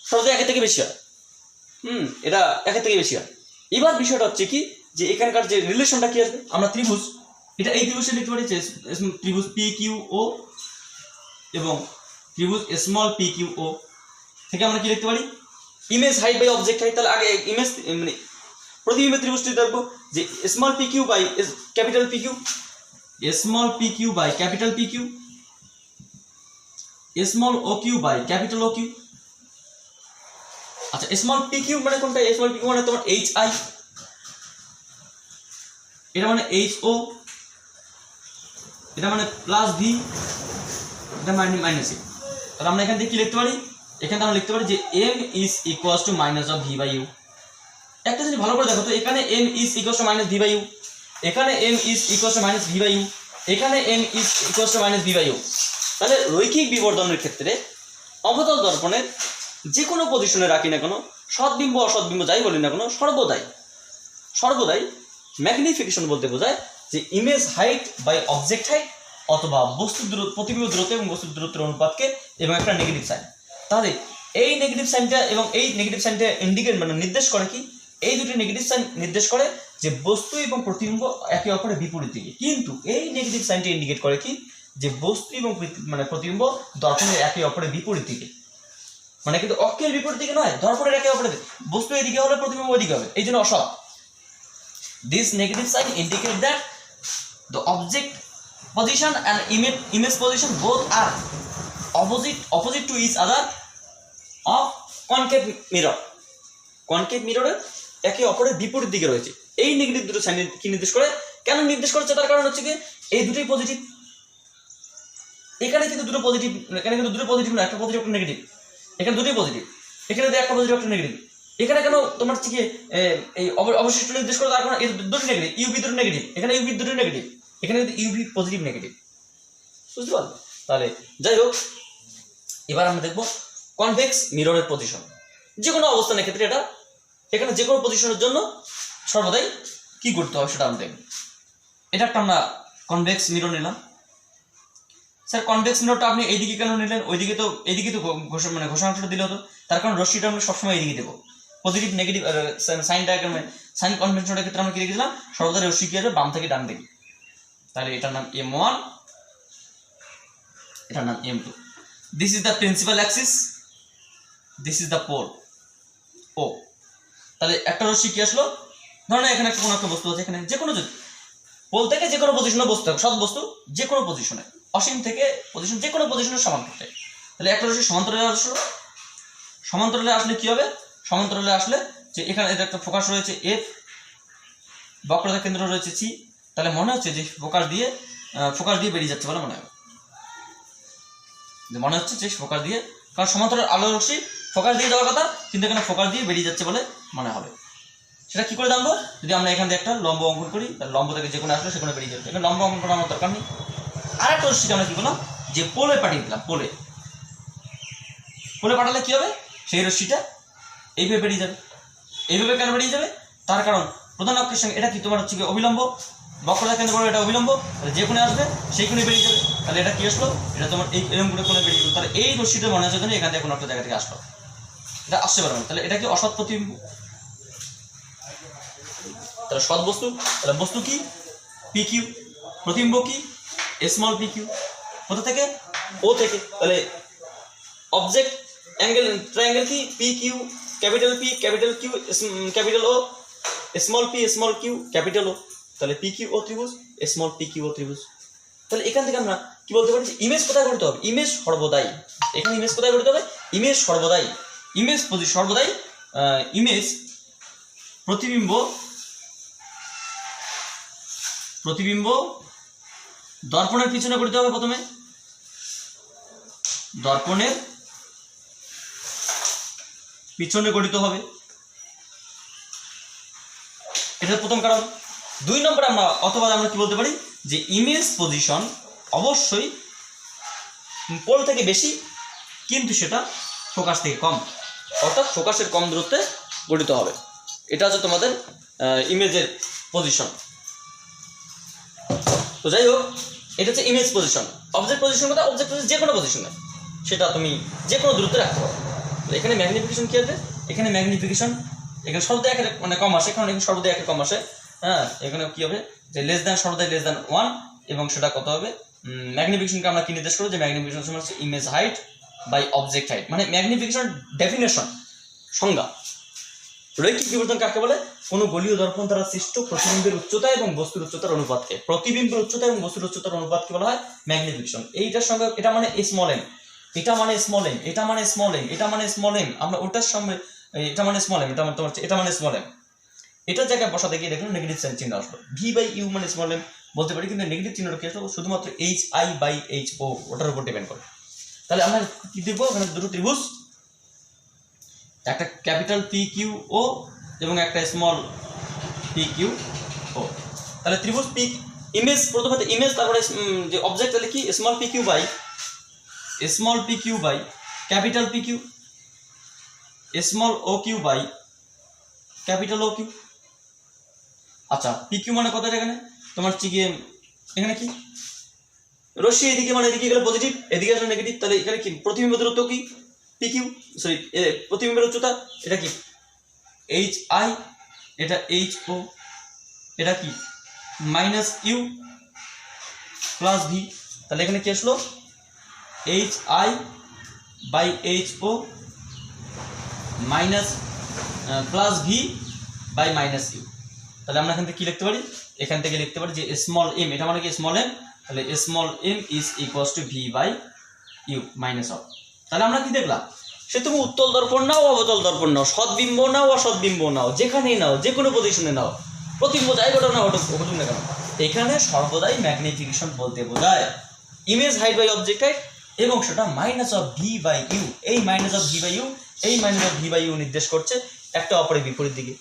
সর্বদাই একের থেকে বেশি হয়। এটা একের থেকে বেশি হয়। এবার বিষয়টা হচ্ছে কি, যে এখানকার যে রিলেশনটা কি আসবে? আমরা ত্রিভুজ, এটা এই ত্রিভুজে লিখতে পারি যে ত্রিভুজ পি কিউ ও এবং ত্রিভুজ স্মল পি কিউ ও থেকে আমরা কি লিখতে পারি? Image height by object height. তাহলে আগে ইমেজ মানে প্রতিবিম্বের ত্রিভুজটি দেখবো যে small P Q by capital P Q, small P Q by capital P Q, small O Q by capital O Q. আচ্ছা, স্মল পি কিউ মানে কোনটা? স্মল পি কিউ মানে তোমার এইচ আই, এটা মানে এইচ ও, এটা মানে plus V, এটা মাইনাস এ। তাহলে আমরা এখান থেকে কি লিখতে পারি? এখানে আমরা লিখতে পারি যে M is equals to minus of V by U. একটা জিনিস ভালো করে দেখো তো, এখানে M is equals to minus V by you, এখানে M is equals to minus V by you, এখানে M is equals to minus V by you. তাহলে রৈখিক বিবর্ধনের ক্ষেত্রে অবতল দর্পণের যে কোনো পজিশনে রাখি না কেন, সৎবিম্ব অসৎবিম্ব যাই বলি না কেন, সর্বদাই ম্যাগনিফিকেশন বলতে বোঝায় যে image height by object height অথবা বস্তুর দূরত্ব, প্রতিবিম্ব দূরত্ব এবং বস্তুর দূরত্বের অনুপাতকে এবং একটা নেগেটিভ সাইন। তাহলে এই নেগেটিভ সাইনটা এবং এই নেগেটিভ সাইনটা ইন্ডিকেট মানে নির্দেশ করে কি? এই দুটি নেগেটিভ সাইন নির্দেশ করে যে বস্তু এবং প্রতিবিম্ব একে অপরের বিপরীত দিকে। কিন্তু এই নেগেটিভ সাইনটা ইন্ডিকেট করে কি? যে বস্তু এবং মানে প্রতিবিম্ব দর্পণের একে অপরের বিপরীত দিকে, মানে কিন্তু অক্ষের বিপরীত দিকে নয়, দর্পণের একে অপরের দিকে। বস্তু এদিকে হলে প্রতিবিম্ব ওইদিকে হবে, এই জন্য অসৎ। This negative sign indicate that the object position and image position both are opposite to each other of concave mirror. Concave mirror একে অপরের বিপরীত দিকে রয়েছে। এই নেগেটিভ দুটো সাইন কি নির্দেশ করে? কেন নির্দেশ করছে? তার কারণ হচ্ছে কি এই দুটোই পজিটিভ। এখানে কিন্তু দুটো পজিটিভ, এখানে কিন্তু দুটো পজিটিভ না, একটা পজিটিভ একটা নেগেটিভ। এখানে দুটোই পজিটিভ, এখানে একটা পজিটিভ একটা নেগেটিভ। এখানে কেন তোমার হচ্ছে কি এই অবশিষ্ট নির্দেশ করে, তার কারণ এই দুটো নেগেটিভ, ইউভি দুটো নেগেটিভ, এখানে ইউভি দুটো নেগেটিভ, এখানে কিন্তু ইউভি পজিটিভ নেগেটিভ, বুঝতে পারলে? তাহলে যাই হোক, এবার আমরা দেখবো কনভেক্স মিররের পজিশন। যে কোনো অবস্থানের ক্ষেত্রে এটা এখানে যে কোনো পজিশনের জন্য সর্বদাই কি করতে হবে সেটা আমরা দেখব। এটা একটা আমরা কনভেক্স মিরর নিলাম। স্যার কনভেক্স মিররটা আপনি এইদিকে কেন নিলেন? ওইদিকে তো এইদিকে তো ঘোষণাটা দিলে হতো। তার কারণ রশ্মিটা আমরা সবসময় এইদিকে দেবো, পজিটিভ নেগেটিভ সাইন ডায়াগ্রামে সাইন কনভেনশনের ক্ষেত্রে আমরা কি রেখেছিলাম, সর্বদা রশ্মি কি আসবে বাম থেকে ডান দিকে। তাহলে এটার নাম M1, এটার নাম M2। This is the principal axis, this is the pole O. তাহলে একটা রশ্মি কি আসলো, ধরো এখানে একটা কোনো একটা বস্তু আছে, এখানে যে কোনো, যদি পোল থেকে যে কোনো পজিশনে বস্তু হবে, সব বস্তু যে কোনো পজিশনে, অসীম থেকে পজিশন যে কোনো পজিশনের সমান্তরালে। তাহলে একটা রশ্মি সমান্তরালে আসলো, সমান্তরালে আসলে কি হবে, সমান্তরালে আসলে যে এখানে এটা একটা ফোকাস রয়েছে F, বক্রতা কেন্দ্র রয়েছে C, তাহলে মনে হচ্ছে যে ফোকাস দিয়ে বেরিয়ে যাচ্ছে বলে মনে হবে, যে মনে হচ্ছে যে ফোকাস দিয়ে, কারণ সমান্তরাল আলো রশ্মি ফোকাস দিয়ে যাওয়ার কথা, কিন্তু এখানে ফোকাস দিয়ে বেরিয়ে যাচ্ছে বলে মনে হবে। সেটা কি করে জানবো, যদি আমরা এখান থেকে একটা লম্ব অঙ্কন করি, তাহলে লম্ব থেকে যে কোনো আসলে সেখানে বেরিয়ে যাবে, এখানে লম্ব অঙ্কন করার আমার দরকার নেই। আর একটা রশ্মিকে আমরা কি করলাম, যে পোলে পাঠিয়ে দিলাম, পোলে পাঠালে কি হবে, সেই রশ্মিটা এইভাবে বেরিয়ে যাবে। এইভাবে কেন বেরিয়ে যাবে, তার কারণ প্রধান অক্ষের সঙ্গে এটা কি তোমার হচ্ছে কি অবিলম্ব, বক্রতা কেন্দ্র করে এটা অবিলম্ব, তাহলে যে কোণে আসবে সেই কোণে বেরিয়ে যাবে। তাহলে এটা কি আসলো, এটা তোমার এই এরকম করে কোণে বেরিয়ে গেল। তাহলে এই রশ্মিটা মনে হচ্ছে এখান থেকে কোনো একটা জায়গা থেকে আসলো, এটা আসতে পারবে না। তাহলে এটা কি অসৎ প্রতিবিম্ব, তাহলে সৎ বস্তু, তাহলে বস্তু কি PQ, প্রতিবিম্ব কি স্মল PQ, কোথা থেকে, ও থেকে। তাহলে অবজেক্ট অ্যাঙ্গেল ট্রায়াঙ্গেল কি PQ, capital P capital Q capital O, small P small Q capital O। তাহলে PQO ত্রিভুজ, স্মল PQO ত্রিভুজ। তাহলে এখান থেকে আমরা কি বলতে পারি, ইমেজ কোথায় গঠিত হবে, ইমেজ সর্বদাই, এখানে ইমেজ কোথায় গঠিত হবে, ইমেজ সর্বদাই, ইমেজ সর্বদাই ইমেজ প্রতিবিম্ব দর্পণের পিছনে গঠিত হবে। প্রথমে দর্পণের পিছনে গঠিত হবে, এটা প্রথম কারণ। 2 নম্বরে আমরা কি বলতে পারি, যে ইমেজ পজিশন অবশ্যই পোল থেকে বেশি, কিন্তু সেটা ফোকাস থেকে কম, অর্থাৎ ফোকাসের কম দূরত্বে গঠিত হবে। এটা হচ্ছে তোমাদের ইমেজের পজিশন। তো যাই হোক, এটা হচ্ছে ইমেজ পজিশন। অবজেক্ট পজিশন কথা, অবজেক্ট পজিশন যে কোনো পজিশনে সেটা তুমি যে কোনো দূরত্বে রাখতে পারো। তো এখানে ম্যাগনিফিকেশন কি আসবে, এখানে ম্যাগনিফিকেশন এখানে সর্বদাই একের কম আসে, কারণ এখানে সর্বদাই একের কম আসে। হ্যাঁ, এখানে কি হবে, যে সর্বদাই >1, এবং সেটা কত হবে, ম্যাগনিফিকেশনকে আমরা কি নির্দেশ করব, যে ম্যাগনিফিকেশন সমান হচ্ছে image height by object height. মানে ম্যাগনিফিকেশন ডেফিনেশন, সংজ্ঞা। রৈখিক বিবর্তন কাকে বলে, কোনো গলীয় দর্পণ দ্বারা সৃষ্ট প্রতিবিম্বের উচ্চতা এবং বস্তুর উচ্চতার অনুপাতকে, প্রতিবিম্বের উচ্চতা এবং বস্তুর উচ্চতার অনুপাতকে বলা হয় ম্যাগনিফিকেশন। এইটার সঙ্গে এটা মানে স্মল এম, এটা মানে স্মল এম, এটা মানে স্মল এম, এটা মানে স্মল এম, আমরা ওটার সঙ্গে এটা মানে স্মল এম, এটা মানে তোমার এটা মানে স্মল এম, এটার জায়গায় বসাতে গিয়ে দেখুন নেগেটিভ সাইন চিহ্ন আসলো, V/U মানে স্মল এম বলতে পারি, কিন্তু নেগেটিভ চিহ্নটা কি আসলো, শুধুমাত্র HI/HO ওটার উপর ডিপেন্ড করে। তাহলে আমরা কি দেখবো, এখানে দুটো ত্রিভুজ, একটা ক্যাপিটাল PQO এবং একটা স্মল PQO। তাহলে ত্রিভুজ ইমেজ, প্রথমে ইমেজ, তারপরে যে অবজেক্ট, তাহলে কি small PQ by capital PQ, small OQ by capital OQ। আচ্ছা, PQ মানে কত, এখানে তোমার হচ্ছে গিয়ে এখানে কি রশ্মি এদিকে, মানে এদিকে গেলে পজিটিভ, এদিকে আসলে নেগেটিভ। তাহলে এখানে কি প্রতিবিম্ব দূরত্ব কি PQ, সরি প্রতিবিম্বের উচ্চতা এটা কি HI, এটা HO, এটা কি -U + V। তাহলে এখানে কি আসলো, HI/HO +V/-U। তাহলে আমরা এখান থেকে কি লিখতে পারি, এখান থেকে লিখতে পারি যে স্মল m, এটা মানে কি স্মল m, তাহলে স্মল m = V/U -of। তাহলে আমরা কি দেখলাম, সে তুমি উত্তল দর্পণ নাও, অবতল দর্পণ নাও, সৎবিম্ব নাও, অসৎবিম্ব নাও, যেখানেই নাও, যে কোনো পজিশনে নাও, প্রতিবিম্ব যাই ঘটনা ঘটুক না কেন, এখানে সর্বদাই ম্যাগনিফিকেশন বলতে বোঝায় image height by object height, এবং সেটা -of V/U। এই -of V/U নির্দেশ করছে একটা অপরের বিপরীত দিকে।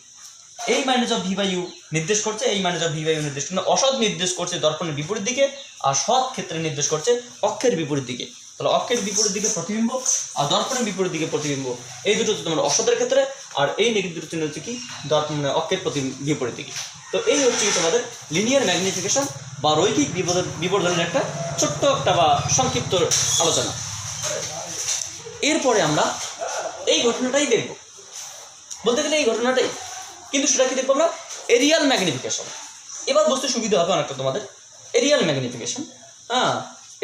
এই minus of V by u নির্দেশ করছে, এই minus of V by u নির্দেশ করছে, অসৎ নির্দেশ করছে দর্পণের বিপরীত দিকে, আর সৎ ক্ষেত্রে নির্দেশ করছে অক্ষের বিপরীত দিকে। তাহলে অক্ষের বিপরীত দিকে প্রতিবিম্ব আর দর্পণের বিপরীত দিকে প্রতিবিম্ব, এই দুটো হচ্ছে তোমার অসতের ক্ষেত্রে, আর এই নেগেটিভ দুটো চিহ্ন হচ্ছে কি অক্ষের বিপরীত দিকে। তো এই হচ্ছে কি তোমাদের লিনিয়ার ম্যাগনিফিকেশন বা রৈখিক বিবর্ধনের একটা ছোট্ট একটা বা সংক্ষিপ্ত আলোচনা। এরপরে আমরা এই ঘটনাটাই দেখব, বলতে গেলে এই ঘটনাটাই, কিন্তু সেটা কি দেখবো আমরা এরিয়াল ম্যাগনিফিকেশন। এবার বুঝতে সুবিধা হবে অনেকটা তোমাদের এরিয়াল ম্যাগনিফিকেশন। হ্যাঁ,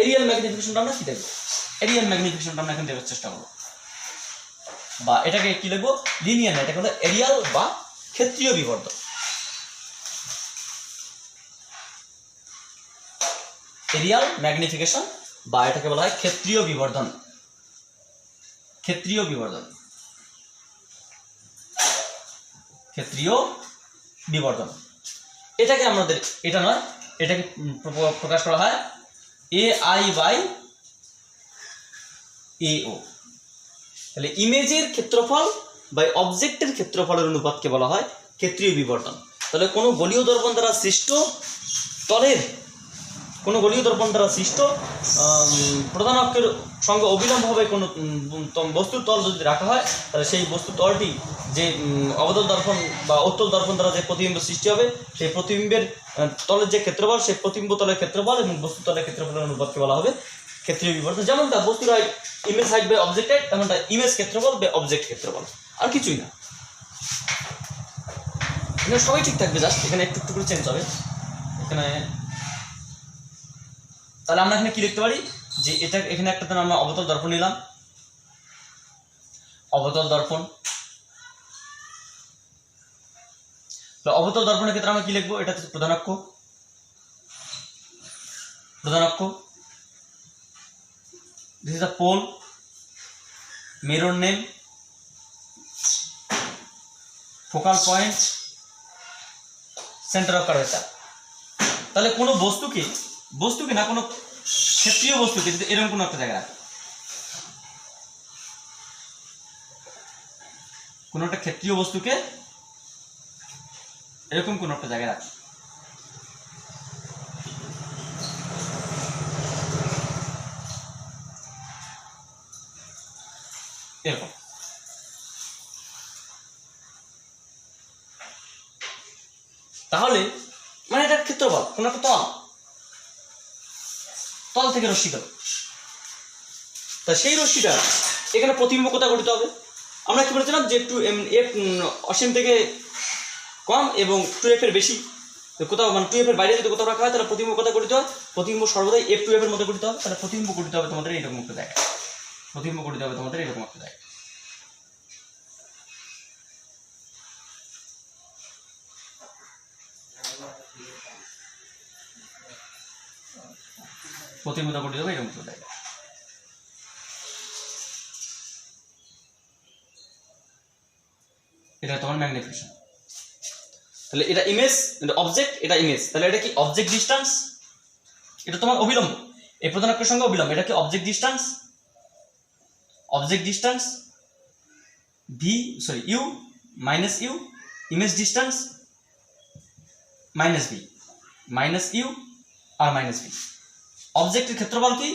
এরিয়াল ম্যাগনিফিকেশনটা আমরা কি দেখবো, এরিয়াল ম্যাগনিফিকেশনটা আমরা এখন দেখার চেষ্টা করবো, বা এটাকে কি লিখবো, লিনিয়ার না, এটাকে হলো এরিয়াল বা ক্ষেত্রীয় বিবর্ধন। এরিয়াল ম্যাগনিফিকেশন বা এটাকে বলা হয় ক্ষেত্রীয় বিবর্ধন। ক্ষেত্রীয় বিবর্ধন, ক্ষেত্রীয় বিবর্ধন, এটাকে আমাদের এটা নয়, এটাকে প্রকাশ করা হয় এ আই বাই এ ও। তাহলে ইমেজের ক্ষেত্রফল বাই অবজেক্টের ক্ষেত্রফলের অনুপাতকে বলা হয় ক্ষেত্রীয় বিবর্ধন। তাহলে কোনো গলীয় দর্পণ দ্বারা সৃষ্ট তলের, কোনো গলীয় দর্পণ দ্বারা সৃষ্ট প্রধান অক্ষের সঙ্গে অবিলম্বভাবে কোনো বস্তুর তল যদি রাখা হয়, তাহলে সেই বস্তুর তলটি যে অবতল দর্পণ বা উত্তল দর্পণ দ্বারা যে প্রতিবিম্ব সৃষ্টি হবে, সেই প্রতিবিম্বের তলের যে ক্ষেত্রফল, সেই প্রতিবিম্ব তলের ক্ষেত্রফল এবং বস্তু তলের ক্ষেত্রফলের অনুপাতকে বলা হবে ক্ষেত্রীয় বিবর্ধন। যেমনটা বস্তুর height image height by object height, তেমনটা ইমেজ ক্ষেত্রফল বাই অবজেক্ট ক্ষেত্রফল, আর কিছুই না। এখানে সবাই ঠিক থাকবে, জাস্ট এখানে একটু একটু করে চেঞ্জ হবে এখানে। তাহলে আমরা এখানে কি লিখতে পারি, যে এটা এখানে একটা আমরা অবতল দর্পণ নিলাম, অবতল দর্পণ। অবতল দর্পণের ক্ষেত্রে আমরা কি লিখবো, এটা হচ্ছে প্রধান অক্ষ, প্রধান অক্ষ, this is the pole, mirror name, focal point, center of curvature। তাহলে কোনো বস্তুকে না কোনো ক্ষেত্রীয় বস্তুকে যদি এরকম কোনো একটা জায়গায় রাখে, কোনো একটা ক্ষেত্রীয় বস্তুকে এরকম কোনো একটা জায়গায় রাখে, এরকম, তাহলে মানে এটা ক্ষেত্রফল, কোনো একটা তল থেকে রশ্মি গেল, তা সেই রশ্মিটা এখানে প্রতিবিম্ব কোথায় গঠিত হবে, আমরা কি বলেছিলাম যে এফ অসীম থেকে কম এবং 2f এর বেশি কোথাও, মানে 2f এর বাইরে যদি কোথাও রাখা হয়, তাহলে প্রতিবিম্ব কোথায় গঠিত হয়, প্রতিবিম্ব সর্বদাই f2f এর মধ্যে গঠিত হবে। তাহলে প্রতিবিম্ব গঠিত হবে তোমাদের এইরকম একটা জায়গায়, প্রতিবিম্ব গঠিত হবে তোমাদের এরকম একটা জায়গায়। প্রতিবিম্ব গঠিত হবে এরকম একটা জায়গায়। এটা তোমার ম্যাগনিফিকেশন। তাহলে এটা ইমেজ, এটা অবজেক্ট, এটা ইমেজ। তাহলে এটা কি অবজেক্ট ডিস্টেন্স, এটা তোমার অবিলম্ব, এই প্রধান অক্ষের সঙ্গে অবিলম্ব, এটা কি object distance, object distance v sorry u minus u, image distance minus v, minus u আর মাইনাস ভি। অবজেক্টের ক্ষেত্রফল কি,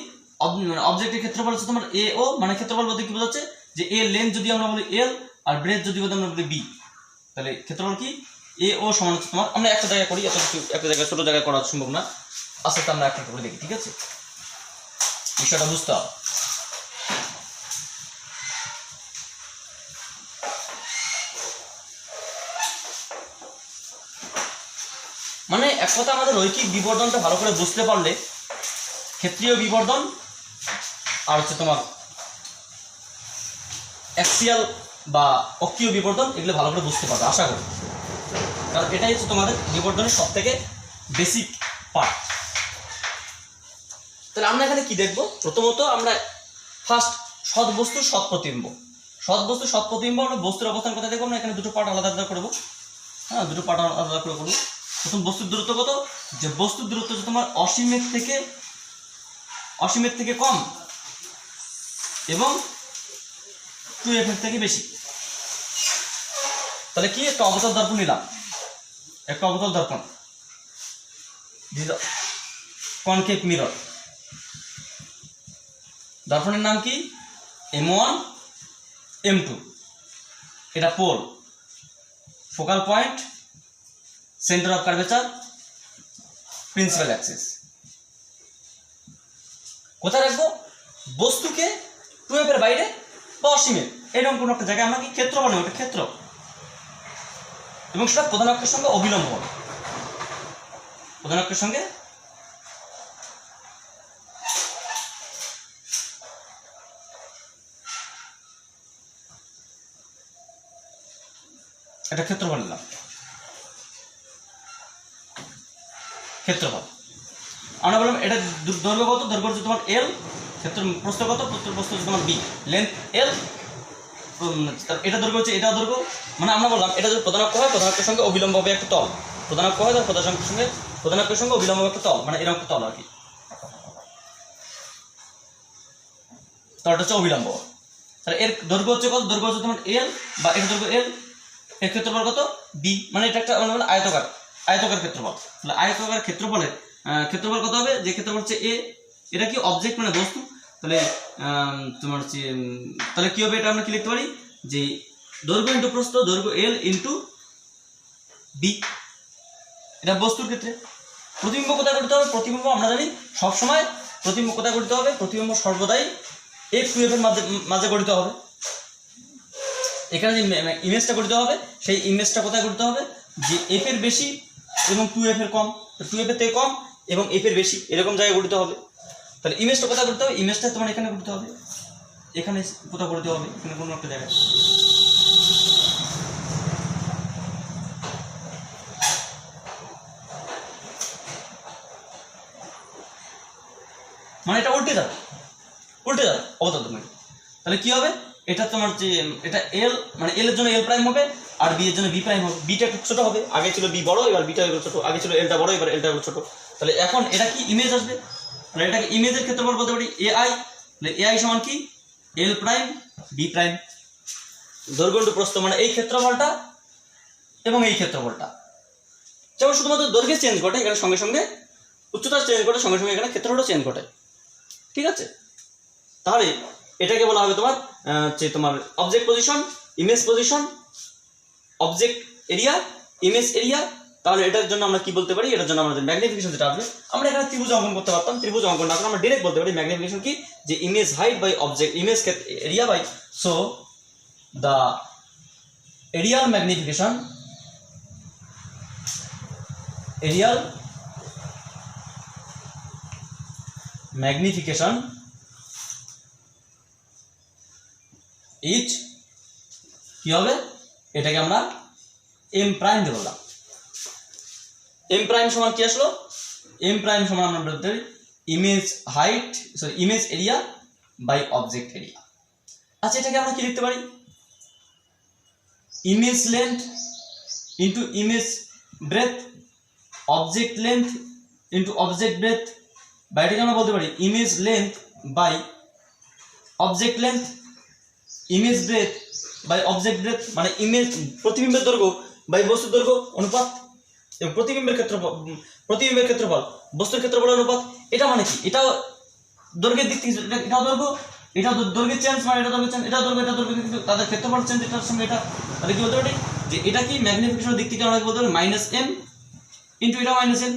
অবজেক্টের ক্ষেত্রফল হচ্ছে তোমার এ ও, মানে ক্ষেত্রফল বলতে কি বোঝাচ্ছে, যে এ লেন্থ যদি আমরা বলি এল আর ব্রেথ যদি আমরা বলি বি, তাহলে ক্ষেত্রফল কি এ ও সমান হচ্ছে তোমার, আমরা একটা জায়গায় করি, এত কিছু একটা জায়গায় ছোট জায়গায় করা সম্ভব না, আস্তে আস্তে আমরা একটা করে দেখি, ঠিক আছে, বিষয়টা বুঝতে হবে। মানে এক কথা আমাদের রৈখিক বিবর্ধনটা ভালো করে বুঝতে পারলে ক্ষেত্রীয় বিবর্ধন আর হচ্ছে তোমার অ্যাক্সিয়াল বা অক্ষীয় বিবর্ধন এগুলো ভালো করে বুঝতে পারবে আশা করি, কারণ এটাই হচ্ছে তোমাদের বিবর্ধনের সব থেকে বেসিক পার্ট। তাহলে আমরা এখানে কি দেখব, প্রথমত আমরা ফার্স্ট সৎ বস্তু সৎ প্রতিবিম্ব, সৎ বস্তু সৎ প্রতিবিম্ব আমরা বস্তুর অবস্থান কথা দেখবো, আমরা এখানে দুটো পার্ট আলাদা আলাদা করবো, হ্যাঁ দুটো পার্ট আলাদা করে করবো। প্রথম বস্তুর দূরত্ব কত, যে বস্তুর দূরত্ব হচ্ছে তোমার অসীমের থেকে কম এবং 2f এর থেকে বেশি, তাহলে কি একটা অবতল দর্পণ নিলাম, একটা অবতল দর্পণ, কনকেভ মিরর। দর্পণের নাম কি? M1 M2। এটা pole, focal point, centre of curvature, principal axis. কোথায় রাখবো? বস্তুকে 2F এর বাইরে বা অসীমে এরকম কোনো একটা জায়গায় আমরা কি ক্ষেত্র বানাবো, একটা ক্ষেত্র, এবং সেটা প্রধান অক্ষের সঙ্গে অবিলম্ব হবে। প্রধান অক্ষের সঙ্গে একটা ক্ষেত্রফল নিলাম, ক্ষেত্রফল আমরা বললাম এটা দৈর্ঘ্য কত? দৈর্ঘ্য হচ্ছে তোমার L, ক্ষেত্র প্রস্থ কত? প্রস্থ হচ্ছে তোমার B, লেন্থ L, এটা দৈর্ঘ্য হচ্ছে, এটা দৈর্ঘ্য, মানে আমরা বললাম এটা যদি প্রধান অক্ষ হয়, প্রধান অক্ষের সঙ্গে অবিলম্ব হবে একটা তল, প্রধান অক্ষ হয় তার প্রধান অক্ষের সঙ্গে অবিলম্ব হবে একটা তল, মানে এরকম একটা তল আর কি, তলটা হচ্ছে অবিলম্ব। তাহলে এর দৈর্ঘ্য হচ্ছে কত? দৈর্ঘ্য হচ্ছে তোমার L, বা এর দৈর্ঘ্য L, এর ক্ষেত্রফল কত? B, মানে এটা একটা মানে আয়তকার, আয়তকার ক্ষেত্রফল। তাহলে আয়তকার ক্ষেত্রফলের ক্ষেত্রফল কত হবে? যে ক্ষেত্রফল হচ্ছে A, এটা কি অবজেক্ট মানে বস্তু, তাহলে তোমার হচ্ছে তাহলে কি হবে? এটা আমরা কি লিখতে পারি যে দৈর্ঘ্য ইন্টু প্রস্থ, দৈর্ঘ্য L ইন্টু B, এটা বস্তুর ক্ষেত্রে। প্রতিবিম্ব কোথায় গঠিত হবে? প্রতিবিম্ব আমরা জানি সবসময় প্রতিবিম্ব কোথায় গঠিত হবে? প্রতিবিম্ব সর্বদাই F2F এর মাঝে গঠিত হবে। এখানে যে ইমেজটা গঠিত হবে, সেই ইমেজটা কোথায় গঠিত হবে? যে F এর বেশি এবং 2F এর কম, 2F এর থেকে কম এবং F এর বেশি, এরকম জায়গায় গঠিত হবে। তাহলে ইমেজটা কোথায় গঠিত হবে? ইমেজটা তোমার এখানে গঠিত হবে, এখানে কোথাও গঠিত হবে, এখানে কোনো একটা জায়গায়। মানে এটা উল্টে যাবে, উল্টে যাবে অবতল দর্পণ। তাহলে কি হবে? এটা তোমার যে এটা L, মানে L এর জন্য L প্রাইম হবে, আর B এর জন্য B প্রাইম হবে। বিটা একটু ছোট হবে, আগে ছিল B বড়, এবার বিটা হয়ে গেল ছোট, আগে ছিল Lটা বড়, এবার Lটা হলো ছোট। তাহলে এখন এটা কি ইমেজ আসবে, তাহলে এটাকে ইমেজের ক্ষেত্রফল বলতে পারি AI। তাহলে AI সমান কি? L প্রাইম B প্রাইম, দৈর্ঘ্য ইন্টু প্রস্থ, মানে এই ক্ষেত্রফলটা এবং এই ক্ষেত্রফলটা। যেমন শুধুমাত্র দৈর্ঘ্যের চেঞ্জ ঘটে, এখানে সঙ্গে সঙ্গে উচ্চতা চেঞ্জ ঘটে, সঙ্গে সঙ্গে এখানে ক্ষেত্রফলও চেঞ্জ ঘটে, ঠিক আছে? তাহলে এটাকে বলা হবে তোমার যে তোমার object position, image position, object area, image area. তাহলে এটার জন্য আমরা কি বলতে পারি? এটার জন্য আমাদের ম্যাগনিফিকেশন যেটা আসবে, আমরা এখানে ত্রিভুজ অঙ্কন করতে পারতাম, ত্রিভুজ অঙ্কন না করে আমরা ডাইরেক্ট বলতে পারি ম্যাগনিফিকেশন কি? যে image height by object, image area by, so the areal magnification, areal magnification is কি হবে? এটাকে আমরা M প্রাইম দিয়ে বললাম। M প্রাইম সমান কি আসলো? M প্রাইম সমান আমরা বলতে পারি image height, sorry image area by object area. আচ্ছা, এটাকে আমরা কি লিখতে পারি? Image length into image breadth, object length into object breadth, বা এটাকে আমরা বলতে পারি image length by object length, image breadth by object breadth, মানে ইমেজ প্রতিবিম্বের দৈর্ঘ্য বাই বস্তুর দৈর্ঘ্য অনুপাত, এবং প্রতিবিম্বের ক্ষেত্রফল বস্তুর ক্ষেত্রফলের অনুপাত। এটা মানে কি? এটা দৈর্ঘ্যের দিক থেকে, এটাও দৈর্ঘ্য, এটা দৈর্ঘ্যের চেঞ্জ, মানে এটা দৈর্ঘ্য চেঞ্জ, এটা দৈর্ঘ্য, এটা দৈর্ঘ্য, কিন্তু তাদের ক্ষেত্রফল চেঞ্জ এটার সঙ্গে এটা। তাহলে কি বলতে পারি? যে এটা কি ম্যাগনিফিকেশনের দিক থেকে আমরা বলতে পারি -M ইন্টু এটা -M।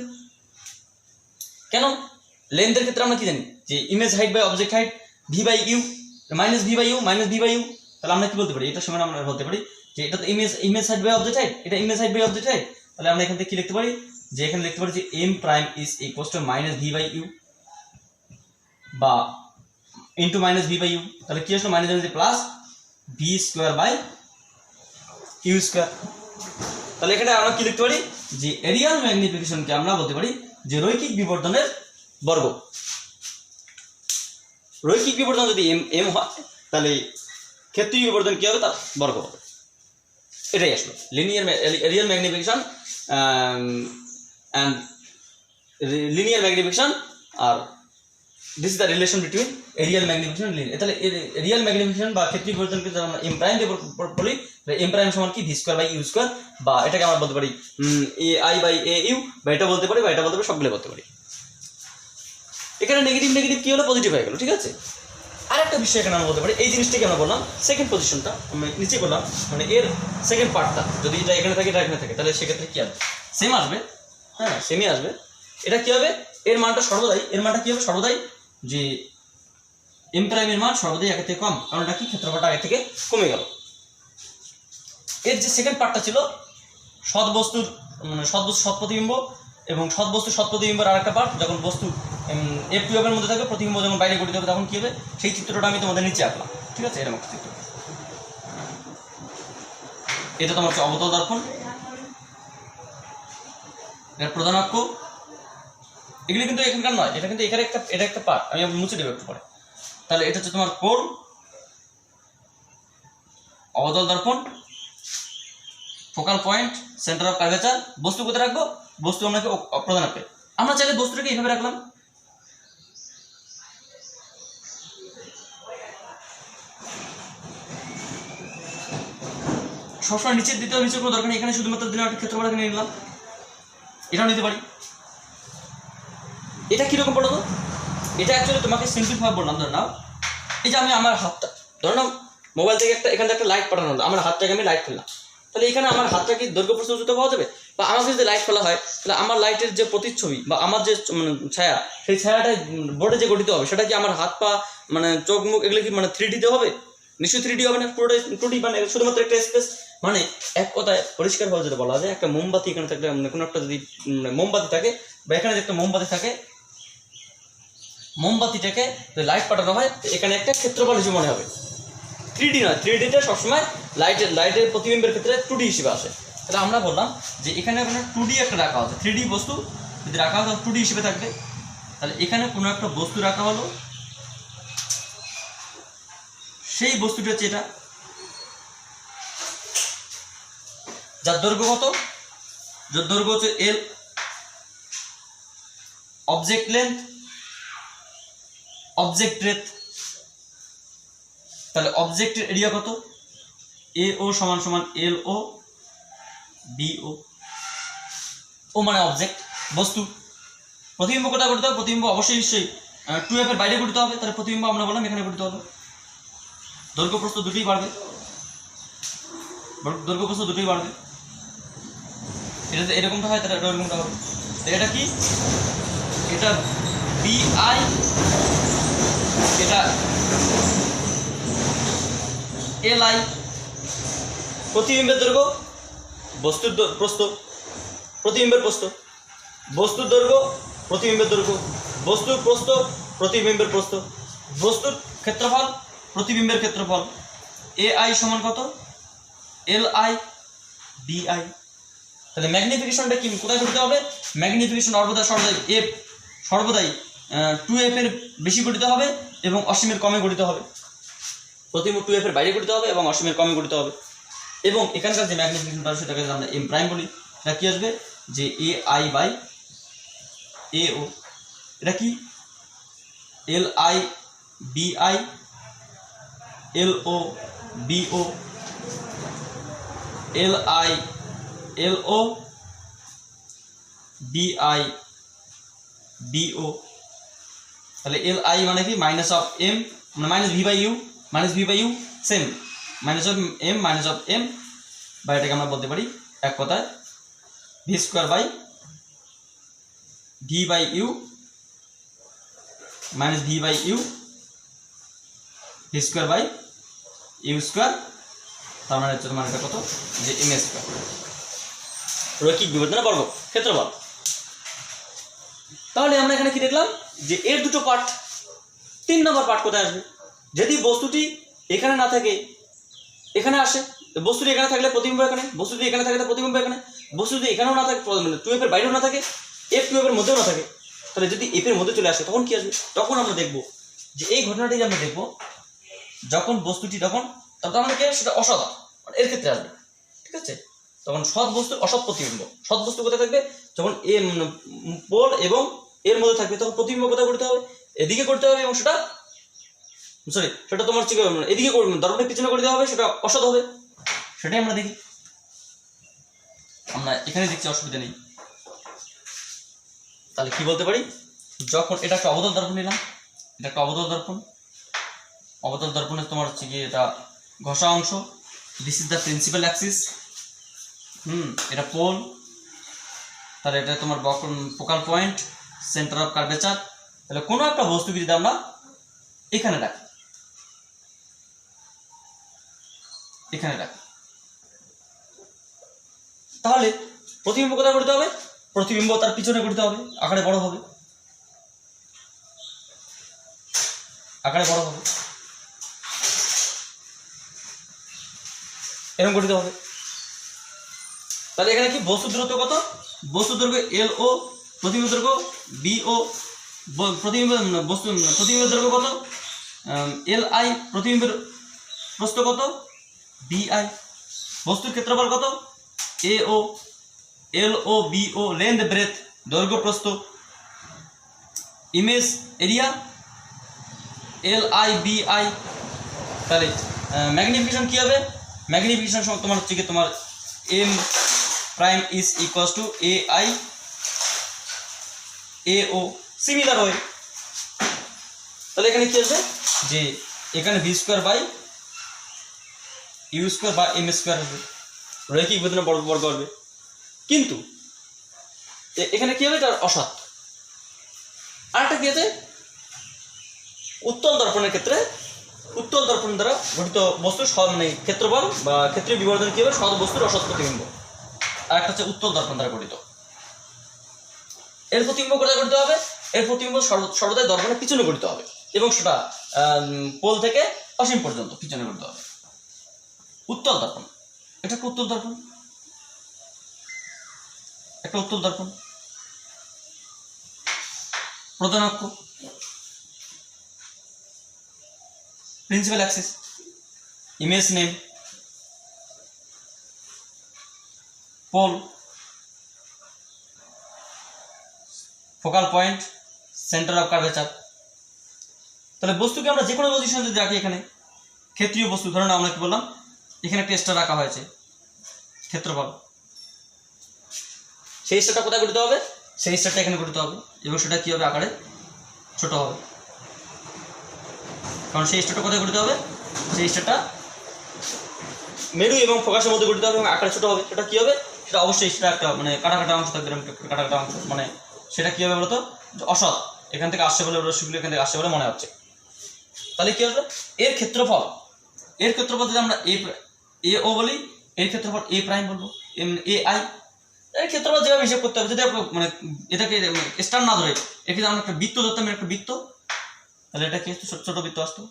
কেন? লেন্থের ক্ষেত্রে আমরা কি জানি? যে image height by object height V by u, -V by you. তাহলে আমরা কি বলতে পারি? এটার সঙ্গে আমরা বলতে পারি যে এটা তো image height by object height, এটা image height by object height. তাহলে আমরা এখান থেকে কি লিখতে পারি? যে এখানে লিখতে পারি যে M prime is equals to -V by u বা ইন্টু -V বাই ইউ। তাহলে কি আসলো? Minus plus V square by u square. তাহলে এখানে আমরা কি লিখতে পারি? যে এরিয়াল ম্যাগনিফিকেশনকে আমরা বলতে পারি যে রৈখিক বিবর্ধনের বর্গ। রৈখিক বিবর্ধন যদি M হয়, তাহলে ক্ষেত্রীয় বিবর্ধন কি হবে? তার বর্গ হবে। এটাই আসলো linear areal magnification and linear magnification, or this is the relation between areal magnification linear. তাহলে রিয়েল ম্যাগনিফিকেশন বা ক্ষেত্রীয় পরিবর্তনকে আমরা এম প্রাইম দিয়ে বলি, এম প্রাইম সমান কি v square by u square, বা এটাকে আমরা বলতে পারি A I by A u, বা এটা বলতে পারি, বা এটা বলতে পারি, সবগুলো বলতে পারি। এখানে নেগেটিভ নেগেটিভ কি হলো, পজিটিভ হয়ে গেল, ঠিক আছে। আরেকটা বিষয় এখানে আমরা বলতে পারি, এই জিনিসটাকে আমরা বললাম সেকেন্ড পজিশনটা আমি নিচে করলাম, মানে এর সেকেন্ড পার্টটা যদি এটা এখানে থাকে, এটা এখানে থাকে, তাহলে সেক্ষেত্রে কি আসবে, সেম আসবে, হ্যাঁ সেমই আসবে। এটা কি হবে, এর মানটা সর্বদাই, এর মানটা কি হবে সর্বদাই, যে এম প্রাইমের মান সর্বদাই আগের থেকে কম, কারণ এটা কি ক্ষেত্রফলটা আগের থেকে কমে গেল। এর যে সেকেন্ড পার্টটা ছিল সৎ বস্তুর, মানে সৎ বস্তু সৎ প্রতিবিম্ব, এবং সৎ বস্তু সৎ প্রতিবিম্বের আরেকটা পার্ট, যখন বস্তু F2 এর মধ্যে থাকবে, প্রতিবিম্ব যখন বাইরে গঠিত হবে তখন কি হবে, সেই চিত্রটা আমি তোমাদের নিচে আঁকলাম, ঠিক আছে, এরকম একটা চিত্র। এটা তোমার হচ্ছে অবতল দর্পণ, এর প্রধান অক্ষ, এগুলি কিন্তু এখানকার নয়, এটা কিন্তু এখানে একটা, এটা একটা পার্ট, আমি মুছে দেবো একটু পরে। তাহলে এটা হচ্ছে তোমার কোণ, অবতল দর্পণ, focal point, centre of curvature. বস্তু কোথায় রাখবো, বস্তু আমাকে প্রধান অক্ষে, আমরা চাইলে বস্তুটাকে এইভাবে রাখলাম, সবসময় নিচের দিতেও নিচের কোনো দরকার নেই, এখানে শুধুমাত্র দিলাম একটা ক্ষেত্রফল নিয়ে নিলাম, এটাও নিতে পারি। এটা কিরকম পড়ো তো, এটা অ্যাকচুয়ালি তোমাকে সিম্পলভাবে বললাম, ধরে নাও এই যে আমি আমার হাতটা, ধরে নাও মোবাইল থেকে একটা এখান থেকে একটা লাইট পাঠানো হলো, আমার হাতটাকে আমি লাইট ফেললাম, তাহলে এখানে আমার হাতটা কি দৈর্ঘ্য প্রস্থ উচ্চতা পাওয়া যাবে, বা আমাকে যদি লাইট ফেলা হয় তাহলে আমার লাইটের যে প্রতিচ্ছবি বা আমার যে মানে ছায়া, সেই ছায়াটা বোর্ডে যে গঠিত হবে, সেটা কি আমার হাত পা মানে চোখ মুখ এগুলো কি মানে 3D-তে হবে, নিশ্চয়ই 3D হবে না, পুরোটাই 2D, মানে শুধুমাত্র একটা স্পেস। মানে এক কথায় পরিষ্কারভাবে যেটা বলা যায়, একটা মোমবাতি এখানে থাকলে, মানে কোনো একটা যদি মোমবাতি থাকে, বা এখানে যে একটা মোমবাতি থাকে, মোমবাতিটাকে লাইট পাঠানো হয়, এখানে একটা ক্ষেত্রফল হিসেবে মনে হবে, 3D নয়, 3D-তে সবসময় লাইটের প্রতিবিম্বের ক্ষেত্রে 2D হিসেবে আসে। তাহলে আমরা বললাম যে এখানে কোনো 2D একটা রাখা হচ্ছে, 3D বস্তু যদি রাখা হয় 2D হিসেবে থাকবে। তাহলে এখানে কোনো একটা বস্তু রাখা হলো, সেই বস্তুটা হচ্ছে এটা, যার দৈর্ঘ্য কত, যার দৈর্ঘ্য হচ্ছে L, object length, object breadth. তাহলে অবজেক্টের এরিয়া কত, AO সমান সমান LO BO, ও মানে অবজেক্ট বস্তু। প্রতিবিম্ব কোথায় গঠিত হবে, প্রতিবিম্ব অবশ্যই নিশ্চয়ই 2F এর বাইরে গঠিত হবে, তাহলে প্রতিবিম্ব আমরা বললাম এখানে গঠিত হলো, দৈর্ঘ্য প্রস্থ দুটোই বাড়বে, দৈর্ঘ্য প্রস্থ দুটোই বাড়বে, এটা এরকমটা হয়, তাহলে এরকমটা হবে। এটা কি, এটা BI, এটা LI। প্রতিবিম্বের দৈর্ঘ্য, বস্তুর প্রস্থ, প্রতিবিম্বের প্রস্থ, বস্তুর দৈর্ঘ্য, প্রতিবিম্বের দৈর্ঘ্য, বস্তুর প্রস্থ, প্রতিবিম্বের প্রস্থ, বস্তুর ক্ষেত্রফল, প্রতিবিম্বের ক্ষেত্রফল। AI সমান কত, LI BI। তাহলে ম্যাগনিফিকেশনটা কি কোথায় করতে হবে, ম্যাগনিফিকেশন সর্বদাই 2F এর বেশি গঠিত হবে এবং অসীমের কমে গঠিত হবে, প্রতিবিম্ব 2F এর বাইরে গঠিত হবে এবং অসীমের কমে গঠিত হবে। এবং এখানকার যে ম্যাগনিফিকেশনটা সেটাকে আমরা এম প্রাইম বলি, এটা কি আসবে, যে AI বাই AO। এটা কি, LI BI, LO BO, LI LO BI BO। তাহলে LI মানে কি, মাইনাস অফ এম, মানে minus V by u, same minus of M, minus of M, বা এটাকে আমরা বলতে পারি এক কথায় v square by v by u minus V by u, v square by u square, তার মানে হচ্ছে তোমার এটা কত, যে এম স্কোয়ার, রৈখিক বিবর্ধনা বর্গ ক্ষেত্রফল। তাহলে আমরা এখানে কি দেখলাম, যে এর দুটো পার্ট, 3 নম্বর পার্ট কোথায় আসবে, যদি বস্তুটি এখানে না থাকে এখানে আসে, বস্তুটি এখানে থাকলে প্রতিবিম্ব এখানে, বস্তুটি এখানে থাকলে প্রতিবিম্ব এখানে, বস্তুটি এখানেও না থাকে, মানে 2F এর বাইরেও না থাকে, F 2F এর মধ্যেও না থাকে, তাহলে যদি F এর মধ্যে চলে আসে তখন কি আসবে, তখন আমরা দেখব যে এই ঘটনাটি আমরা দেখব, যখন বস্তুটি তখন আমাদেরকে সেটা অসৎ এর ক্ষেত্রে আসবে, ঠিক আছে। তখন সৎ বস্তু অসৎ প্রতিবিম্ব, সৎ বস্তু কোথায় থাকবে, যখন পোল এবং এর মধ্যে থাকবে, তখন প্রতিবিম্ব কোথায় করতে হবে, এদিকে করতে হবে, এবং সেটা সরি সেটা তোমার হচ্ছে এদিকে দর্পণের পিছনে করে দেওয়া হবে, সেটা অসৎ হবে। সেটাই আমরা দেখি, আমরা এখানে দেখছি অসুবিধা নেই। তাহলে কি বলতে পারি, যখন এটা একটা অবতল দর্পণ নিলাম, এটা একটা অবতল দর্পণ, অবতল দর্পণের তোমার হচ্ছে কি এটা ঘষা অংশ, this is the principal Axis, এটা পোল, তাহলে এটা তোমার focal point, centre of curvature. তাহলে কোনো একটা বস্তুকে যদি আমরা এখানে রাখি, এখানে রাখি, তাহলে প্রতিবিম্ব কোথায় করতে হবে, প্রতিবিম্ব তার পিছনে করতে হবে, আকারে বড় হবে, আকারে বড় হবে, এরকম করতে হবে। তাহলে এখানে কি বস্তু দূরত্ব কত, বস্তু দৈর্ঘ্য এল ও, প্রতিবিম্ব দৈর্ঘ্য বি ও, প্রতিবিম্বের দৈর্ঘ্য কত এল আই, প্রতিবিম্বের প্রস্থ কত বি আই, বস্তুর ক্ষেত্রফল কত A O, L O B O, length breadth দৈর্ঘ্য প্রস্থ, image area L I B I. তাহলে ম্যাগনিফিকেশন কী হবে, ম্যাগনিফিকেশন তোমার হচ্ছে কি তোমার M prime is equals to A I A O, similar হয়। তাহলে এখানে কি আছে যে এখানে v square by u square বা এম স্কোয়ার হবে, রৈখিক বেদনা বর্গ করবে। কিন্তু এখানে কি হবে, এটা অসৎ। আরেকটা কি আছে, উত্তল দর্পণের ক্ষেত্রে উত্তল দর্পণ দ্বারা গঠিত বস্তুর মানে ক্ষেত্রফল বা ক্ষেত্রীয় বিবর্ধন কি হবে, সৎ বস্তুর অসৎ প্রতিবিম্ব। আর একটা হচ্ছে উত্তল দর্পণ দ্বারা গঠিত, এর প্রতিবিম্ব কোথায় গঠিত হবে, এর প্রতিবিম্ব সর্বদাই দর্পণের পিছনে গঠিত হবে এবং সেটা পোল থেকে অসীম পর্যন্ত পিছনে গঠিত হবে। উত্তল দর্পণ, এটা একটা উত্তল দর্পণ, একটা উত্তল দর্পণ, প্রধান অক্ষ, principal axis, image name, pole, focal point, centre of curvature. তাহলে বস্তুকে আমরা যে কোনো পজিশনে যদি রাখি, এখানে ক্ষেত্রীয় বস্তু ধরুন আমরা কি বললাম, এখানে একটা স্টার রাখা হয়েছে, ক্ষেত্রফল, সেই স্টারটা কোথায় গঠিত হবে, সেই স্টারটা এখানে গঠিত হবে এবং সেটা কি হবে, আকারে ছোট হবে, কারণ সেই স্টারটা কোথায় গঠিত হবে, সেই স্টারটা মেরু এবং ফোকাসের মধ্যে গঠিত হবে এবং আকারে ছোট হবে। সেটা কি হবে, সেটা অবশ্যই সেটা একটা মানে কাটা অংশ থাকবে, কাটা অংশ, মানে সেটা কি হবে বলতো, অসৎ, এখান থেকে আসছে বলে রশ্মিগুলো এখান থেকে আসছে বলে মনে হচ্ছে। তাহলে কি হবে, এর ক্ষেত্রফল, এর ক্ষেত্রফল যদি আমরা এ ও বলি, এর ক্ষেত্রফল এ প্রাইম বলবো, এ আই, এর ক্ষেত্রফল যেভাবে হিসাব করতে হবে, যদি মানে এটাকে স্টার না ধরে একে আমরা একটা বৃত্ত ধরতাম, একটা বৃত্ত, তাহলে এটা কি আসতো, ছোট বৃত্ত আসতো।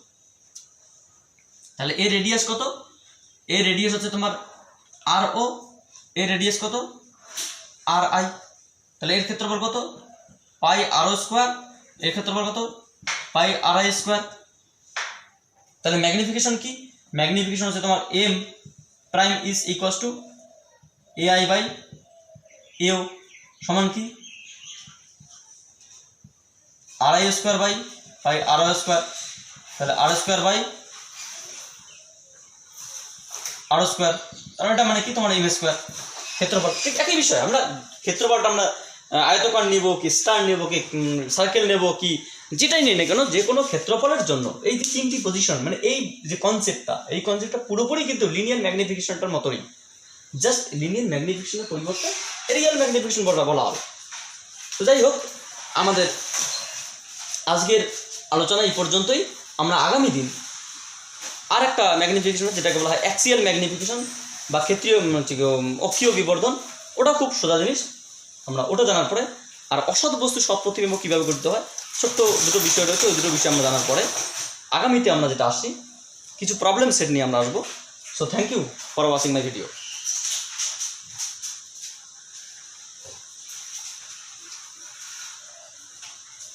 তাহলে এর রেডিয়াস কত, এর রেডিয়াস হচ্ছে তোমার আর ও, এর রেডিয়াস কত আর আই। তাহলে এর ক্ষেত্রফল কত পাই আর ও স্কোয়ার, এর ক্ষেত্রফল কত পাই আর আই স্কোয়ার। তাহলে ম্যাগনিফিকেশন কি, ম্যাগনিফিকেশন হচ্ছে তোমার M prime is equals to A I by A O সমান কি R I square by pi R O square. তাহলে R square by R square, আর এটা মানে কি তোমার এম স্কোয়ার। ক্ষেত্রফল ঠিক একই বিষয়, আমরা ক্ষেত্রফলটা আমরা আয়তকার নেব কি স্টার নেব কি সার্কেল নেব কি যেটাই নেই না কেন, যে কোনো ক্ষেত্রফলের জন্য এই যে তিনটি পজিশন, মানে এই যে কনসেপ্টটা, এই কনসেপ্টটা পুরোপুরি কিন্তু লিনিয়ার ম্যাগনিফিকেশনটার মতোই, জাস্ট লিনিয়ার ম্যাগনিফিকেশনের পরিবর্তে রিয়াল ম্যাগনিফিকেশন বলা হবে। তো যাই হোক, আমাদের আজকের আলোচনা এই পর্যন্তই। আমরা আগামী দিন আর একটা ম্যাগনিফিকেশন যেটাকে বলা হয় অ্যাক্সিয়াল ম্যাগনিফিকেশন বা ক্ষেত্রীয় অক্ষীয় বিবর্ধন, ওটা খুব সোজা জিনিস, আমরা ওটা জানার পরে আর অসৎ বস্তু সৎ প্রতিবিম্ব কীভাবে করতে হয়, ছোট্ট দুটো বিষয় রয়েছে, ওই দুটো বিষয় আমরা জানার পরে আগামীতে আমরা যেটা আসছি কিছু প্রবলেম সেট নিয়ে আমরা আসবো। So thank you for watching my video.